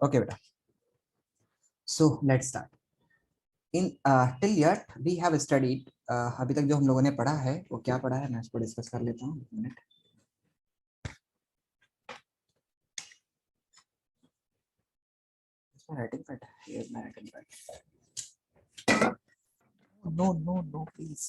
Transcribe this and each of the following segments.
Okay बेटा, so let's start. In till yet we have studied, अभी तक जो हम लोगों ने पढ़ा है वो क्या पढ़ा है, मैं इसको डिस्कस कर लेता हूँ। Minute, writing pad, here my writing pad. No no no please.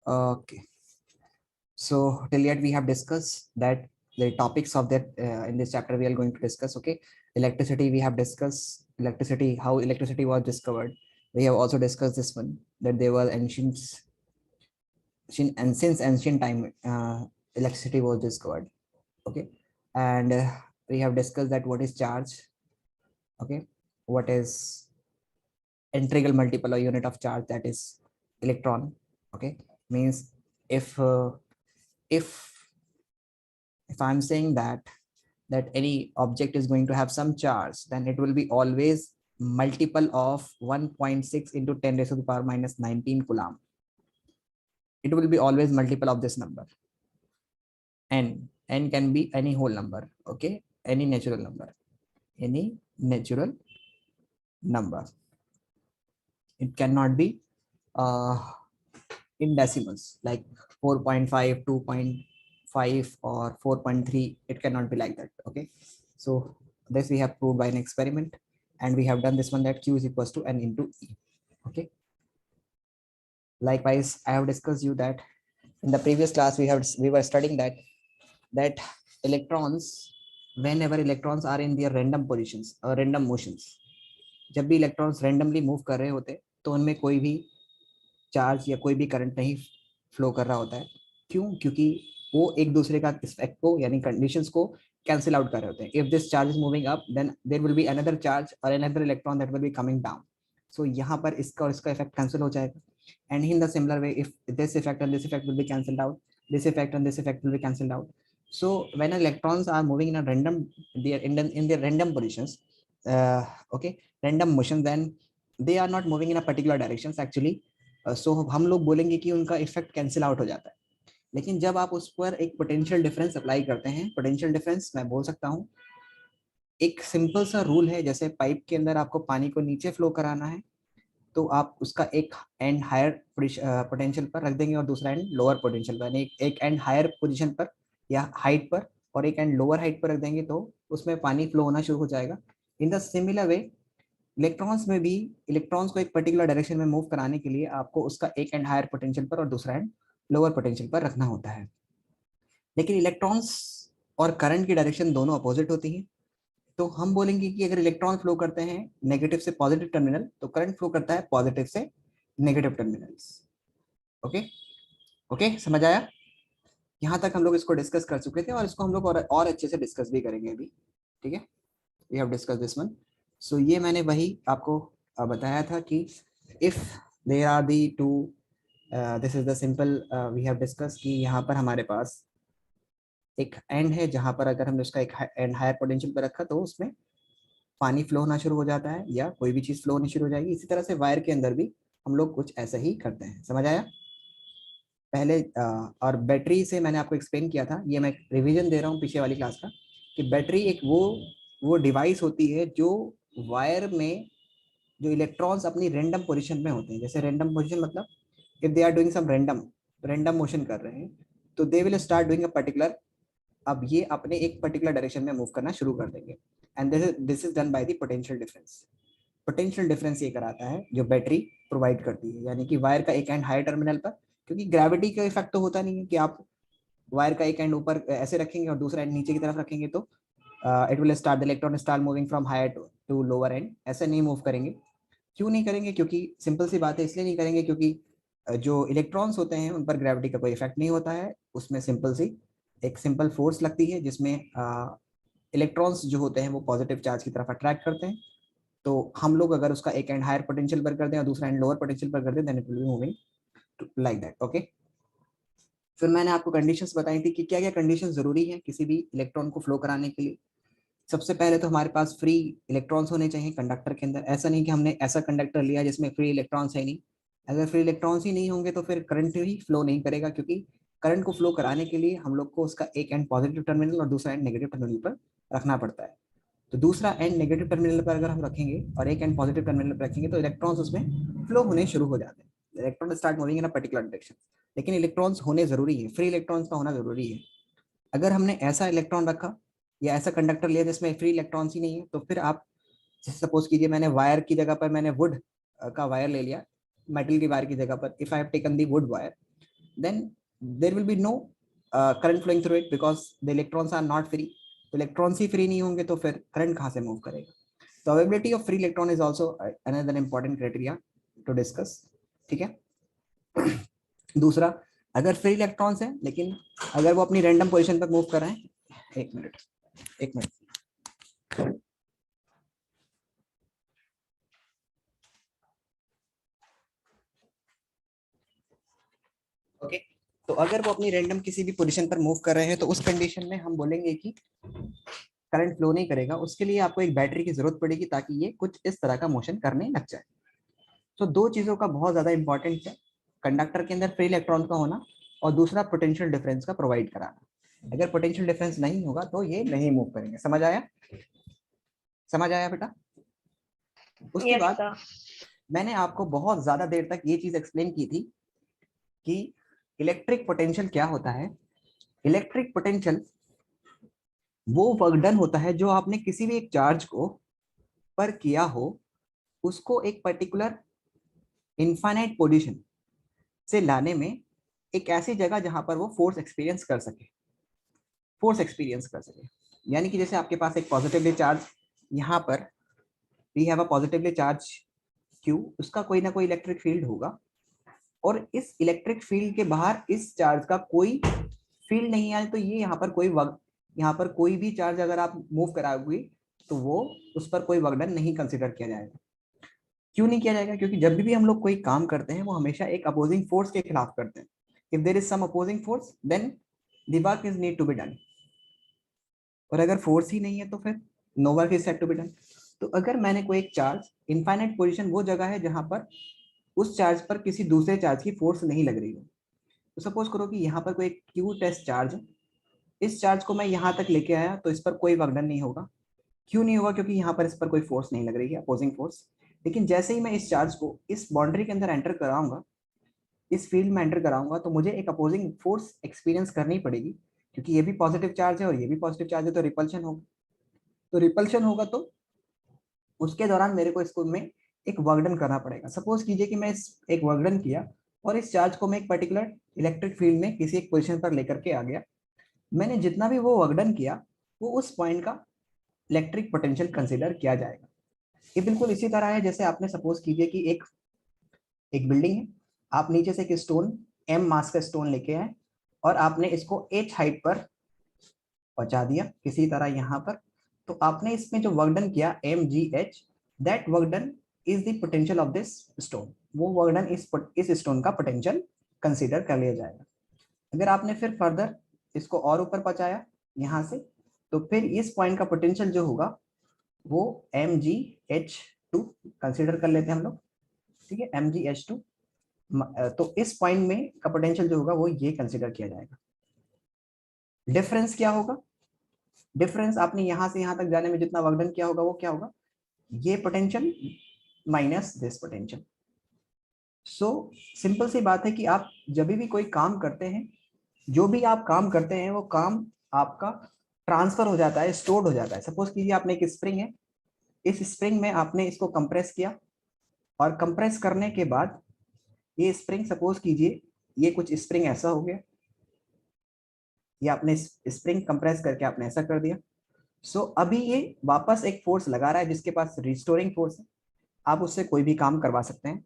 Okay, so till yet we have discussed that the topics of that in this chapter we are going to discuss. Okay, electricity we have discussed, electricity, how electricity was discovered. We have also discussed this one, that there were and since ancient time electricity was discovered. Okay, and we have discussed that what is charge. Okay, what is integral multiple or unit of charge, that is electron. Okay, means if if if I'm saying that any object is going to have some charge, then it will be always multiple of 1.6 into 10 raised to the power minus 19 coulomb. It will be always multiple of this number. N can be any whole number. Okay, any natural number, any natural number. It cannot be in decimals like 4.5, 2.5 or 4.3. It cannot be like that. Okay, so this we have proved by an experiment, and we have done this one, that Q is equals to N into E. Okay, likewise I have discussed you that in the previous class we were studying that electrons, whenever electrons are in their random positions or random motions, जब भी electrons randomly move कर रहे होते तो उनमें कोई भी charge या कोई भी करंट नहीं फ्लो कर रहा होता है। क्यों? क्योंकि वो एक दूसरे का इफेक्ट को यानी कंडीशंस को कैंसिल आउट कर रहे होते हैं। If this charge is moving up, then there will be another charge और another electron that will be coming down. So यहाँ पर इसका और इसका इफेक्ट कैंसिल हो जाएगा। And in the similar way, if this effect and this effect will be cancelled out, this effect and this effect will be cancelled out. So when electrons are moving in a random, they are in their random positions, okay, random motion, then they are not moving in a particular directions actually. So हम लोग बोलेंगे कि उनका effect cancel out हो जाता है। लेकिन जब आप उस पर एक पोटेंशियल डिफरेंस अप्लाई करते हैं, पोटेंशियल डिफरेंस मैं बोल सकता हूँ एक सिंपल सा रूल है, जैसे पाइप के अंदर आपको पानी को नीचे फ्लो कराना है तो आप उसका एक एंड हायर पोटेंशियल पर रख देंगे और दूसरा एंड लोअर पोटेंशियल पर, यानी एक एंड हायर पोजीशन पर या हाइट पर और एक एंड लोअर हाइट पर रख देंगे तो उसमें पानी फ्लो होना शुरू हो जाएगा। इन द सिमिलर वे इलेक्ट्रॉन्स में भी इलेक्ट्रॉन्स को एक पर्टिकुलर डायरेक्शन में मूव कराने के लिए आपको उसका एक एंड हायर पोटेंशियल पर और दूसरा एंड लोअर पोटेंशियल पर रखना होता है। लेकिन इलेक्ट्रॉन्स और करंट की डायरेक्शन दोनों अपोजिट होती है। तो हम बोलेंगे कि अगर इलेक्ट्रॉन फ्लो करते हैं नेगेटिव से पॉजिटिव टर्मिनल, तो करंट फ्लो करता है पॉजिटिव से नेगेटिव टर्मिनल्स। ओके ओके, समझ आया? यहाँ तक हम लोग इसको डिस्कस कर चुके थे और इसको हम लोग और अच्छे से डिस्कस भी करेंगे अभी। ठीक है, we have discuss this one. So ये मैंने वही आपको बताया था कि if there are the two, this is the simple we have discuss कि यहाँ पर हमारे पास एक एंड है जहां पर अगर हमने उसका एक एंड हायर पोटेंशियल पर रखा तो उसमें पानी फ्लो होना शुरू हो जाता है या कोई भी चीज फ्लो होनी शुरू हो जाएगी। इसी तरह से वायर के अंदर भी हम लोग कुछ ऐसा ही करते हैं। समझ आया? पहले और बैटरी से मैंने आपको एक्सप्लेन किया था, ये मैं रिवीजन दे रहा हूँ पिछले वाली क्लास का, कि बैटरी एक वो डिवाइस होती है जो वायर में जो इलेक्ट्रॉन्स अपनी रैंडम पोजीशन में होते हैं। जैसे रैंडम पोजीशन मतलब if they are doing some random motion कर रहे हैं तो they will start doing a particular, अब ये अपने एक पर्टिकुलर डायरेक्शन में मूव करना शुरू कर देंगे। And this is done by the potential difference. Potential difference ये कराता है जो बैटरी प्रोवाइड करती है, यानी कि वायर का एक एंड हायर टर्मिनल पर, क्योंकि ग्रेविटी का इफेक्ट तो होता नहीं है कि आप वायर का एक एंड ऊपर ऐसे रखेंगे और दूसरा एंड नीचे की तरफ रखेंगे तो it will start the electron start moving from higher to lower end, ऐसे नहीं मूव करेंगे। क्यों नहीं करेंगे? क्योंकि सिंपल सी बात है, इसलिए नहीं करेंगे क्योंकि जो इलेक्ट्रॉन्स होते हैं उन पर ग्रेविटी का कोई इफेक्ट नहीं होता है। उसमें सिंपल सी एक सिंपल फोर्स लगती है जिसमें इलेक्ट्रॉन्स जो होते हैं वो पॉजिटिव चार्ज की तरफ अट्रैक्ट करते हैं। तो हम लोग अगर उसका एक एंड हायर पोटेंशियल पर कर दें और दूसरा एंड लोअर पोटेंशियल पर कर दें, then it will be moving like that. Okay, फिर मैंने आपको कंडीशंस बताई थी कि क्या क्या कंडीशंस जरूरी है किसी भी इलेक्ट्रॉन को फ्लो कराने के लिए। सबसे पहले तो हमारे पास फ्री इलेक्ट्रॉन्स होने चाहिए कंडक्टर के अंदर। ऐसा नहीं कि हमने ऐसा कंडक्टर लिया जिसमें फ्री इलेक्ट्रॉन्स है नहीं। अगर फ्री इलेक्ट्रॉन्स ही नहीं होंगे तो फिर करंट ही फ्लो नहीं करेगा, क्योंकि करंट को फ्लो कराने के लिए हम लोग को उसका एक एंड पॉजिटिव टर्मिनल और दूसरा एंड नेगेटिव टर्मिनल पर रखना पड़ता है। तो दूसरा एंड नेगेटिव टर्मिनल पर अगर हम रखेंगे और एक एंड पॉजिटिव टर्मिनल पर रखेंगे तो इलेक्ट्रॉन्स उसमें फ्लो होने शुरू हो जाते हैं। Electron start moving in a particular direction. लेकिन इलेक्ट्रॉन्स होने जरूरी है, फ्री इलेक्ट्रॉन्स का होना जरूरी है। अगर हमने ऐसा इलेक्ट्रॉन रखा या ऐसा कंडक्टर लिया जिसमें फ्री इलेक्ट्रॉन्स ही नहीं है, तो फिर आप सपोज कीजिए मैंने वायर की जगह पर मैंने वुड का वायर ले लिया, मेटल की वायर की जगह पर if I have taken the wood wire, then there will be no current flowing through it because the electrons are not free. तो इलेक्ट्रॉन्स ही फ्री नहीं होंगे तो फिर करंट कहाँ से मूव करेगा। तो availability of free electron is also another important criteria to discuss. ठीक है। दूसरा, अगर फ्री इलेक्ट्रॉन्स है लेकिन अगर वो अपनी रैंडम पोजीशन पर मूव कर रहे हैं, एक मिनट ओके। तो अगर वो अपनी रैंडम किसी भी पोजीशन पर मूव कर रहे हैं तो उस कंडीशन में हम बोलेंगे कि करंट फ्लो नहीं करेगा। उसके लिए आपको एक बैटरी की जरूरत पड़ेगी ताकि ये कुछ इस तरह का मोशन करने लग जाए। तो दो चीजों का बहुत ज्यादा इंपॉर्टेंट है, कंडक्टर के अंदर फ्री इलेक्ट्रॉन का होना और दूसरा पोटेंशियल डिफरेंस का प्रोवाइड कराना। अगर पोटेंशियल डिफरेंस नहीं होगा तो ये नहीं मूव करेंगे। समझ आया? समझ आया बेटा? उसके बाद मैंने आपको बहुत ज्यादा देर तक ये चीज एक्सप्लेन की थी कि इलेक्ट्रिक पोटेंशियल क्या होता है। इलेक्ट्रिक पोटेंशियल वो वर्क डन होता है जो आपने किसी भी एक चार्ज को पर किया हो, उसको एक पर्टिकुलर इनफाइनाइट पोजीशन से लाने में एक ऐसी जगह जहां पर वो फोर्स एक्सपीरियंस कर सके, फोर्स एक्सपीरियंस कर सके। यानी कि जैसे आपके पास एक पॉजिटिवली चार्ज, यहाँ पर we have a positively charge Q, उसका कोई ना कोई इलेक्ट्रिक फील्ड होगा और इस इलेक्ट्रिक फील्ड के बाहर इस चार्ज का कोई फील्ड नहीं आए तो ये यहाँ पर कोई भी चार्ज अगर आप मूव कराओगे तो वो उस पर कोई वर्कडन नहीं कंसिडर किया जाएगा। क्यों नहीं किया जाएगा? क्योंकि जब भी हम लोग कोई काम करते हैं वो हमेशा एक अपोजिंग फोर्स के खिलाफ करते हैं। If there is some opposing force then the work is need to be done. और अगर फोर्स ही नहीं है तो फिर no work is set to be done. तो अगर मैंने कोई एक चार्ज, इनफाइनाइट पोजीशन वो जगह है जहां पर उस चार्ज पर किसी दूसरे चार्ज की फोर्स नहीं लग रही है। तो सपोज करो कि यहाँ पर कोई क्यू टेस्ट चार्ज है, इस चार्ज को मैं यहाँ तक लेके आया तो इस पर कोई वर्कडन नहीं होगा। क्यों नहीं होगा? क्योंकि यहाँ पर इस पर कोई फोर्स नहीं लग रही है, अपोजिंग फोर्स। लेकिन जैसे ही मैं इस चार्ज को इस बाउंड्री के अंदर एंटर कराऊंगा, इस फील्ड में एंटर कराऊंगा, तो मुझे एक अपोजिंग फोर्स एक्सपीरियंस करनी पड़ेगी, क्योंकि ये भी पॉजिटिव चार्ज है और ये भी पॉजिटिव चार्ज है, तो रिपल्शन होगा। तो रिपल्शन होगा तो उसके दौरान मेरे को इसको में एक वर्कडन करना पड़ेगा। सपोज कीजिए कि मैं इस एक वर्कडन किया और इस चार्ज को मैं एक पर्टिकुलर इलेक्ट्रिक फील्ड में किसी एक पोजीशन पर लेकर के आ गया। मैंने जितना भी वो वर्कडन किया वो उस पॉइंट का इलेक्ट्रिक पोटेंशियल कंसिडर किया जाएगा। ये बिल्कुल इसी तरह है जैसे आपने सपोज कीजिए कि एक एक बिल्डिंग है, आप नीचे से एक स्टोन एम मास का स्टोन लेके आए और आपने इसको एच हाइट पर पहुंचा दिया किसी तरह यहाँ पर। तो आपने इसमें जो वर्क डन किया M G H, that work done is the potential of this stone. वो वर्क डन इस स्टोन का पोटेंशियल कंसीडर कर लिया जाएगा। अगर आपने फिर फर्दर इसको और ऊपर पहुंचाया यहाँ से, तो फिर इस पॉइंट का पोटेंशियल जो होगा वो M G H to consider कर लेते हैं हम लोग। ठीक है, एम जी एच टू। तो इस पॉइंट में का पोटेंशियल जो होगा वो ये कंसिडर किया जाएगा। डिफरेंस क्या होगा? डिफरेंस आपने यहां से यहां तक जाने में जितना वर्क डन किया होगा वो क्या होगा? ये potential minus this potential. So simple सी बात है कि आप जब भी कोई काम करते हैं, जो भी आप काम करते हैं वो काम आपका ट्रांसफर हो जाता है, स्टोर्ड हो जाता है। सपोज कीजिए आपने एक स्प्रिंग है, इस स्प्रिंग में आपने इसको कंप्रेस किया और कंप्रेस करने के बाद ये स्प्रिंग, सपोज कीजिए ये कुछ स्प्रिंग ऐसा हो गया, ये आपने स्प्रिंग कंप्रेस करके आपने ऐसा कर दिया। सो अभी ये वापस एक फोर्स लगा रहा है जिसके पास रिस्टोरिंग फोर्स है, आप उससे कोई भी काम करवा सकते हैं।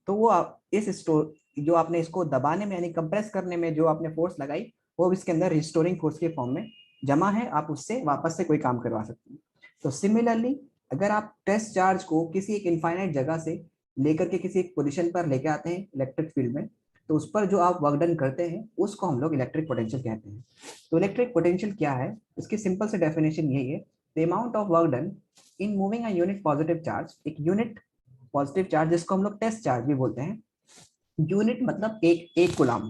तो वो इस स्टोर जो आपने इसको दबाने में यानी कंप्रेस करने में जो आपने फोर्स लगाई वो इसके अंदर रिस्टोरिंग फोर्स के फॉर्म में जमा है, आप उससे वापस से कोई काम करवा सकते हैं। तो सिमिलरली अगर आप टेस्ट चार्ज को किसी एक इनफाइनाइट जगह से लेकर के किसी एक पोजीशन पर लेके आते हैं इलेक्ट्रिक फील्ड में, तो उस पर जो आप वर्क डन करते हैं उसको हम लोग इलेक्ट्रिक पोटेंशियल कहते हैं। तो इलेक्ट्रिक पोटेंशियल क्या है, इसकी सिंपल से डेफिनेशन यही है, the amount of work done in moving a unit positive charge, एक यूनिट पॉजिटिव चार्ज जिसको हम लोग टेस्ट चार्ज भी बोलते हैं, यूनिट मतलब एक coulomb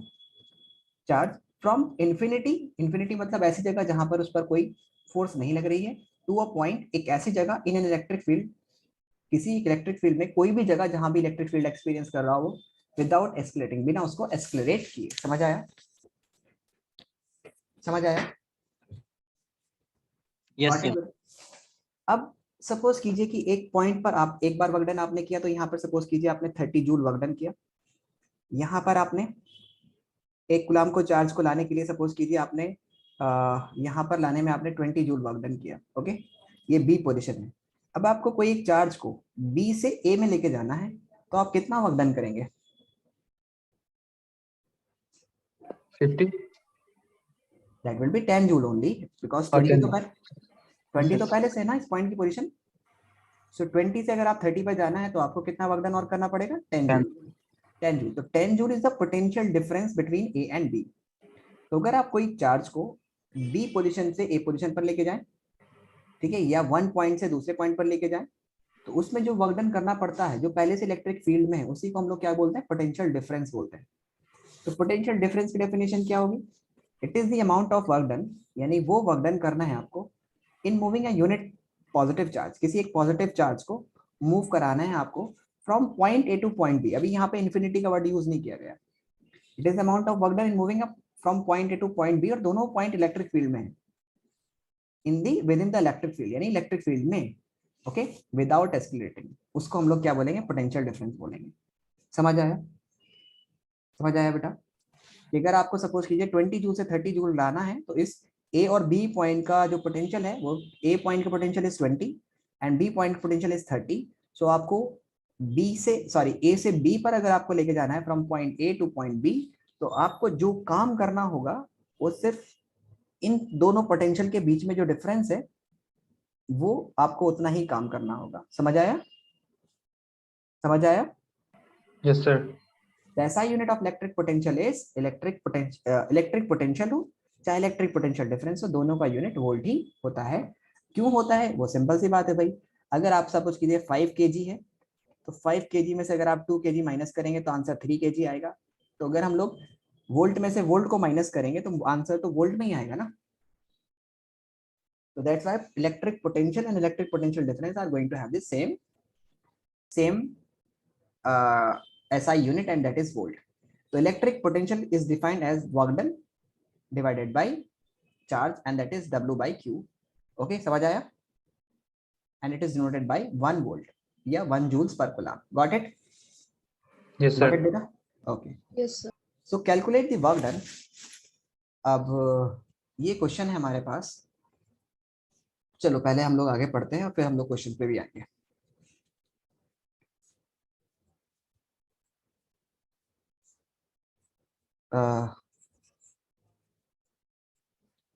charge, from infinity, infinity मतलब ऐसी जगह जहां पर उस पर कोई फोर्स नहीं लग रही है, टू अ पॉइंट, एक ऐसी जगह इन एन इलेक्ट्रिक फील्ड, किसी इलेक्ट्रिक फील्ड में कोई भी जगह जहां भी इलेक्ट्रिक फील्ड एक्सपीरियंस कर रहा हो, विदाउट एस्केलेटिंग, बिना उसको एस्केलरेट किए। समझ आया? समझ आया? Yes sir. अब सपोज कीजिए कि एक पॉइंट पर आप एक बार वर्क डन आपने किया, तो यहाँ पर सपोज कीजिए आपने 30 जूल वर्क डन किया, यहाँ पर आपने एक गुलाम को चार्ज को लाने के लिए सपोज कीजिए आपने यहाँ पर लाने में आपने 20 जूल वर्क डन किया। ओके, ये बी पोजीशन है। अब आपको कोई एक चार्ज को बी से ए में लेके जाना है, तो आप कितना वर्क डन करेंगे? 50। That will B 10 joule only, because 20 तो पहले से है ना इस पॉइंट की पोजीशन। सो 20 से अगर आप 30 पर जाना है तो आपको कितना वर्क डन और करना पड़ेगा? 10 जूल। 10 जूल, तो 10 joule is the potential difference between A and B. तो अगर आप कोई चार्ज को बी पोजीशन से ए पोजीशन पर लेके जाएं, ठीक है, या वन पॉइंट से दूसरे पॉइंट पर लेके जाएं, तो उसमें जो वर्क डन करना पड़ता है जो पहले से इलेक्ट्रिक फील्ड में है, उसी को हम लोग क्या बोलते हैं? पोटेंशियल डिफरेंस बोलते हैं। तो पोटेंशियल डिफरेंस की डेफिनेशन क्या होगी? It is the amount of work done, यानी वो वर्क डन करना है आपको in moving a unit positive charge, किसी एक पॉजिटिव चार्ज को मूव कराना है आपको from point A to point B. अभी यहाँ पे इन्फिनिटी का वर्ड यूज नहीं किया गया। It is amount of work done in moving up from point A to point B, और दोनों पॉइंट इलेक्ट्रिक फील्ड में है, in the with in the electric field, यानी इलेक्ट्रिक फील्ड में। ओके, विदाउट एस्केलेटिंग, उसको हम लोग क्या बोलेंगे? पोटेंशियल डिफरेंस बोलेंगे। समझ आया? समझ आया बेटा? कि अगर आपको सपोज कीजिए 20 जूल से 30 जूल लाना है, तो इस ए और बी पॉइंट का जो पोटेंशियल है, वो ए पॉइंट का potential is 20 and B point का पोटेंशियल इज 30। सो आपको बी से सॉरी ए से बी पर अगर आपको लेके जाना है from point A to point B, तो आपको जो काम करना होगा वो सिर्फ इन दोनों पोटेंशियल के बीच में जो डिफरेंस है, वो आपको उतना ही काम करना होगा। समझ आया? समझ आया? Yes sir. ऐसा unit of electric potential is electric potential हो चाहे इलेक्ट्रिक पोटेंशियल डिफरेंस हो, दोनों का यूनिट वोल्ट ही होता है। क्यों होता है? वो सिंपल सी बात है भाई। अगर आप सपोज कीजिए 5 kg है, तो 5 kg में से अगर आप 2 kg माइनस करेंगे तो आंसर 3 kg आएगा। तो अगर हम लोग वोल्ट में से वोल्ट को माइनस करेंगे तो आंसर तो वोल्ट में ही आएगा ना। So that's why electric potential and electric potential difference are going to have the same SI unit, and that is volt. So electric potential is defined as work done divided by charge, and that is W by Q. Okay, समझ आया? And it is denoted by 1 volt या 1 joules per coulomb. Got it? Yes sir. Got it beta? Okay. Yes, sir. So calculate the work done. अब ये question है हमारे पास। चलो पहले हम लोग आगे पढ़ते हैं और फिर हम लोग क्वेश्चन पे भी आएंगे।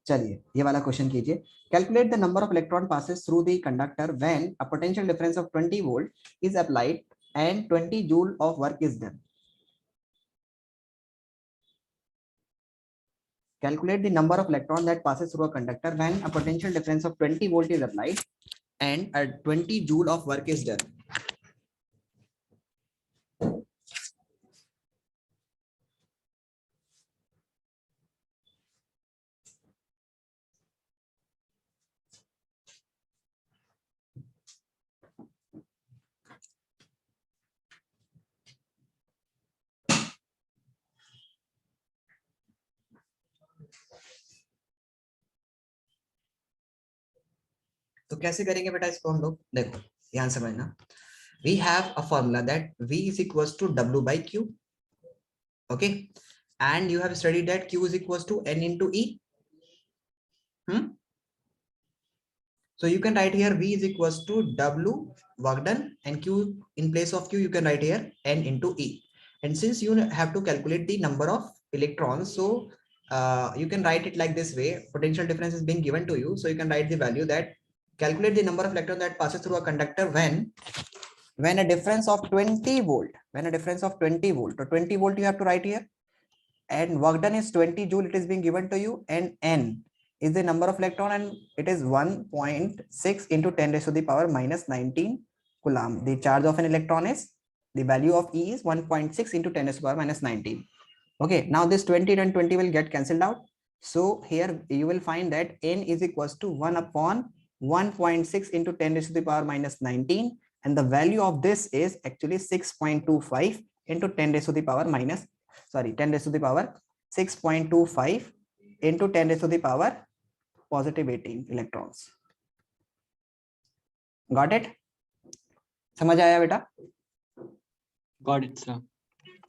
चलिए ये वाला क्वेश्चन कीजिए। Calculate the number of electron passes through the conductor when a potential difference of 20 volt is applied and 20 joule of work is done. Calculate the number of electron that passes through a conductor when a potential difference of 20 volt is applied and a 20 joule of work is done. तो कैसे करेंगे बेटा इसको हम लोग? देखो ध्यान समझना। We have a formula that V is equals to W by Q. Okay, and you have studied that Q is equals to N into E. So you can write here V is equals to W work done, and Q in place of Q you can write here N into E. And since you have to calculate the number of electrons, so you can write it like this way. Potential difference is being given to you, so you can write the value that calculate the number of electrons that passes through a conductor when when a difference of 20 volt, when a difference of 20 volt, so 20 volt you have to write here, and work done is 20 joule, it is being given to you, and n is the number of electron, and it is 1.6 into 10 raised to the power minus 19 coulomb. The charge of an electron is, the value of E is 1.6 into 10 raised to the power minus 19. Okay, now this 20 and 20 will get cancelled out. So here you will find that n is equals to 1 upon 1.6 into 10 raised to the power minus 19, and the value of this is actually 6.25 into 10 raised to the power minus, 10 raised to the power 6.25 into 10 raised to the power positive 18 electrons. Got it? समझ आया बेटा? Got it, sir.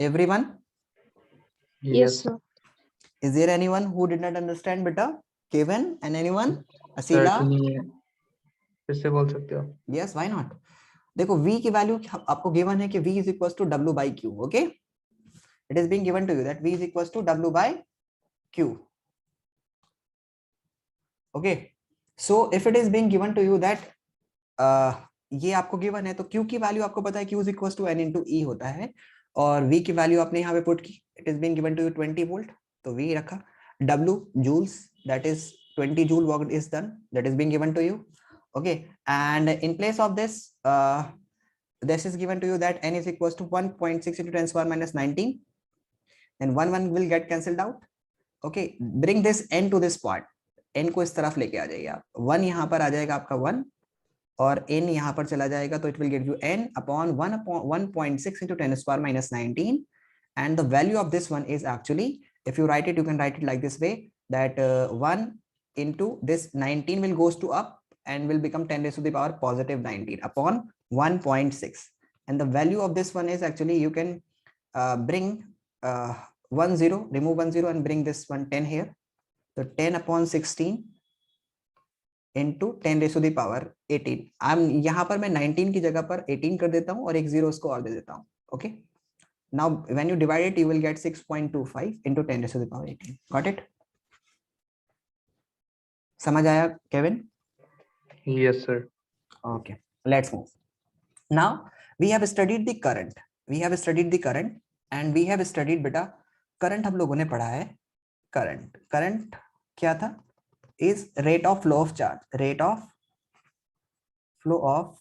Everyone? Yes, sir. Is there anyone who did not understand beta? Kevin and anyone? Sir Asila? सुनिए, फिर से बोल सकते हो? Yes, why not? देखो V की वैल्यू आपको गिवन है कि V is equals to W by Q. Okay, it is being given to you that V is equals to W by Q. Okay, so if it is being given to you that ये आपको given है, तो Q की value आपको पता है Q is equals to N into E होता है, और V की वैल्यू आपने यहाँ पे पुट की, it is being given to you 20 volt, तो V रखा, W joules, that is 20 joule work is done, that is being given to you. Okay, and in place of this, this is given to you that N is equals to 1.6 into 10 to the power minus 19, and 1 will get cancelled out. Okay, bring this N to this part, N को इस तरफ लेके आ जाइए आप, 1 यहाँ पर आ जाएगा आपका 1, और n यहाँ पर चला जाएगा, तो it will give you n upon 1.6 into 10 to the power minus 19, and the value of this one is actually, if you write it, you can write it like this way, that 1 into this 19 will goes to up and will become 10 raised to the power positive 19 upon 1.6, and the value of this one is actually, you can bring 1 0, remove 1 0 and bring this one 10 here, so 10 upon 16 into 10 raised to the power 18. यहाँ पर मैं 19 की जगह पर 18 कर देता हूँ और एक 0 उसको और दे देता हूँ. Okay, now when you divide it, you will get 6.25 into 10 raised to the power 18. Got it? समझ आया Kevin? Yes, sir. Okay, let's move. Now we have studied the current. We have studied the current, and we have studied बेटा current हम लोगों ने पढ़ा है. Current क्या था? Is rate of flow of charge. Rate of flow of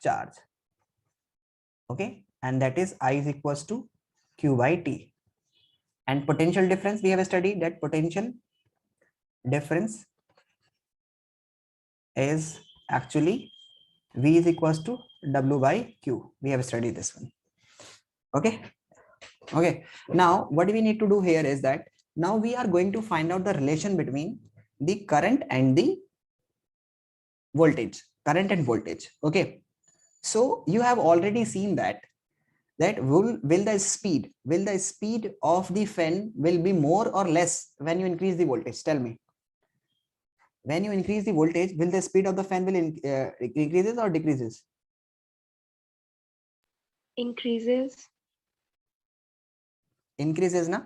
charge. Okay, and that is I is equals to Q by T. And potential difference, we have studied that potential difference is actually V is equals to W by Q. We have studied this one. Okay. Okay. Now what we need to do here is that now we are going to find out the relation between the current and the voltage, current and voltage. Okay, so you have already seen that will the speed of the fan will be more or less when you increase the voltage? Tell me, when you increase the voltage, will the speed of the fan will increases or decreases? Increases. Increases na.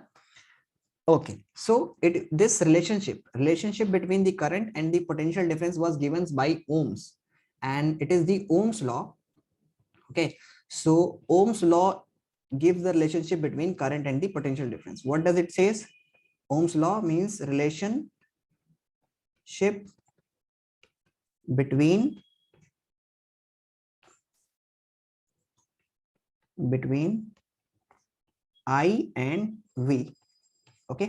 Okay, so this relationship between the current and the potential difference was given by Ohm's, and it is the Ohm's law. Okay, so Ohm's law gives the relationship between current and the potential difference. What does it says? Ohm's law means relationship between I and V. Okay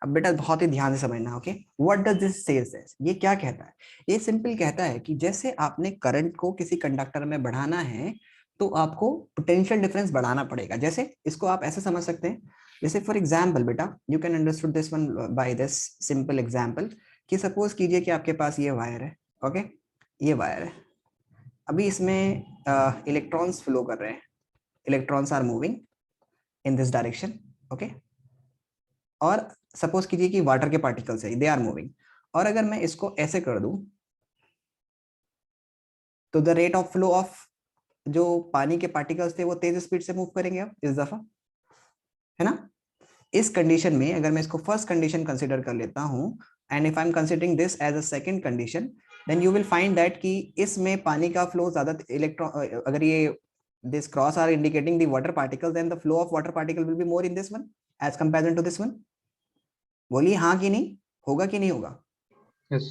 अब बेटा बहुत ही ध्यान से समझना. Okay, what does this says? ये क्या कहता है? ये सिंपल कहता है कि जैसे आपने करंट को किसी कंडक्टर में बढ़ाना है, तो आपको पोटेंशियल डिफरेंस बढ़ाना पड़ेगा. जैसे इसको आप ऐसे समझ सकते हैं, जैसे फॉर एग्जांपल बेटा, you can understood this one by this simple example, कि सपोज कीजिए कि आपके पास ये वायर है. ओके, ये वायर है, अभी इसमें इलेक्ट्रॉन्स फ्लो कर रहे हैं, electrons are moving in this direction. Okay, और सपोज कीजिए कि वाटर के पार्टिकल्स है, दे आर मूविंग, और अगर मैं इसको ऐसे कर दूं, तो the rate of flow of जो पानी के पार्टिकल्स थे वो तेज स्पीड से मूव करेंगे अब इस दफा, है ना. इस कंडीशन में अगर मैं इसको फर्स्ट कंडीशन कंसीडर कर लेता हूं, and if I am considering this as a second condition, then you will find that कि इसमें पानी का फ्लो ज्यादा इलेक्ट्रॉन, अगर ये this cross are indicating the water particles, then the flow of water particle will be more in this one as comparison to this one. बोलिए हाँ कि नहीं, होगा कि नहीं होगा? Yes.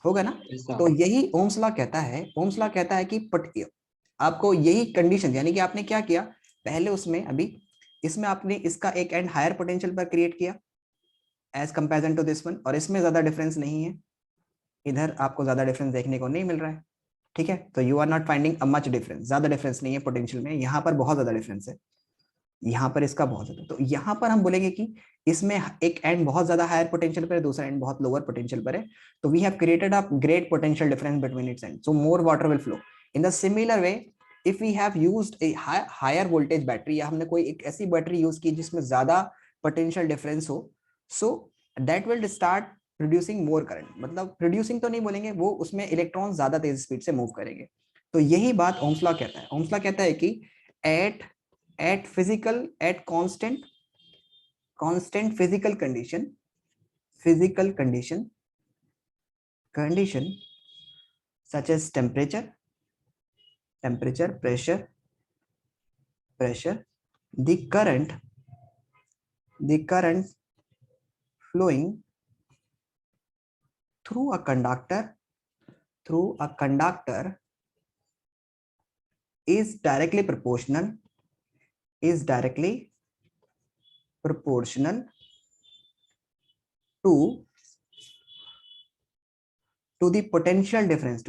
होगा ना? Yes, sir. तो यही ओम्स लॉ कहता है, ओम्स लॉ कहता है कि आपको यही कंडीशन, यानी कि आपने क्या किया पहले उसमें, अभी इसमें आपने इसका एक एंड हायर पोटेंशियल पर क्रिएट किया as comparison to this one, और इसमें ज्यादा डिफरेंस नहीं है, इधर आपको ज्यादा डिफरेंस देखने को नहीं मिल रहा है, ठीक है? तो you are not finding a much difference, ज्यादा डिफरेंस नहीं है पोटेंशियल में, यहाँ पर बहुत ज्यादा डिफरेंस है, यहाँ पर इसका बहुत ज्यादा। तो यहाँ पर हम बोलेंगे कि इसमें एक एंड बहुत ज्यादा हायर पोटेंशियल पर है, दूसरा एंड बहुत लोअर पोटेंशियल पर है, तो we have created a great potential difference between its end, so more water will flow. In the similar way if we have used a higher voltage battery, या हमने कोई एक ऐसी बैटरी यूज की जिसमें ज्यादा पोटेंशियल डिफरेंस हो, so that will start producing more current, मतलब प्रोड्यूसिंग तो नहीं बोलेंगे, वो उसमें इलेक्ट्रॉन ज्यादा तेज स्पीड से मूव करेंगे। तो यही बात ओम्स लॉ कहता है। ओम्स लॉ कहता है कि at constant physical condition such as temperature, pressure, the current flowing through a conductor is directly proportional to the potential difference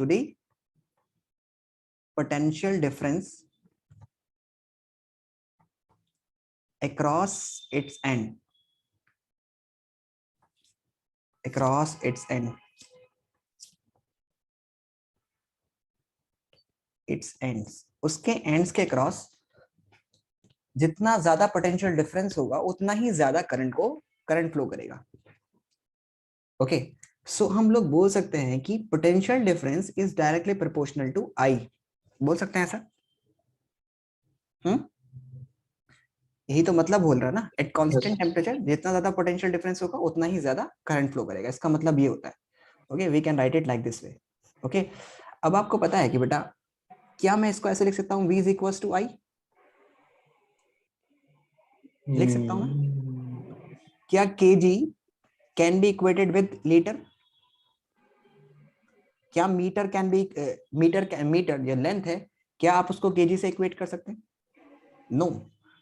across its end. its ends, उसके एंड्स के cross जितना ज्यादा potential difference होगा उतना ही ज्यादा करंट फ्लो करेगा। Okay, so हम लोग बोल सकते हैं कि potential difference is directly proportional to I, बोल सकते हैं ऐसा? यही तो मतलब बोल रहा है ना, एट कांस्टेंट टेम्परेचर जितना ज्यादा पोटेंशियल डिफरेंस होगा उतना ही ज्यादा करंट फ्लो करेगा, इसका मतलब ये होता है। Okay, we can write it like this way. Okay, अब आपको पता है कि बेटा क्या मैं इसको ऐसे लिख सकता हूँ, V is equal to I, लिख सकता हूँ मैं? क्या kg can be equated with litre? क्या मीटर कैन बी मीटर जो लेंथ है, क्या आप उसको kg से इक्वेट कर सकते हैं? No,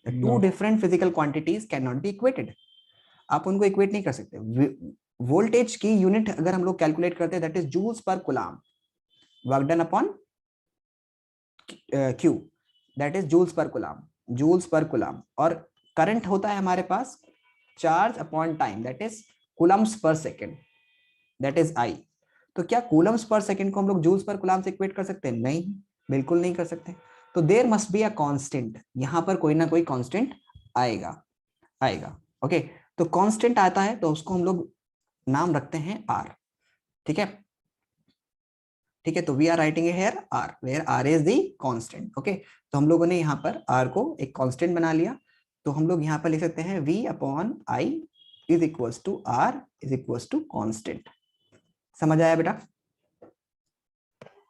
two different physical quantities can not be equated, आप उनको इक्वेट नहीं कर सकते। वोल्टेज की यूनिट अगर हम लोग कैलकुलेट करते हैं, that is joules per coulomb, work done upon Q, that is joules per coulomb, और करंट होता है हमारे पास charge upon time, that is coulombs per second, that is I। तो क्या कूलम्स पर सेकेंड को हम लोग जूल्स पर कूलम से इक्वेट कर सकते हैं? नहीं, बिल्कुल नहीं कर सकते। तो there must be a constant, यहाँ पर कोई ना कोई कांस्टेंट आएगा। ओके, तो कांस्टेंट आता है तो उसको हम लोग नाम रखते हैं R, ठीक है? तो we are writing here R, where R is the constant. Okay, तो हम लोगों ने यहाँ पर R को एक कांस्टेंट बना लिया, तो हम लोग यहाँ पर लिख सकते हैं V upon I is equals to R is equals to constant. समझ आया बेटा?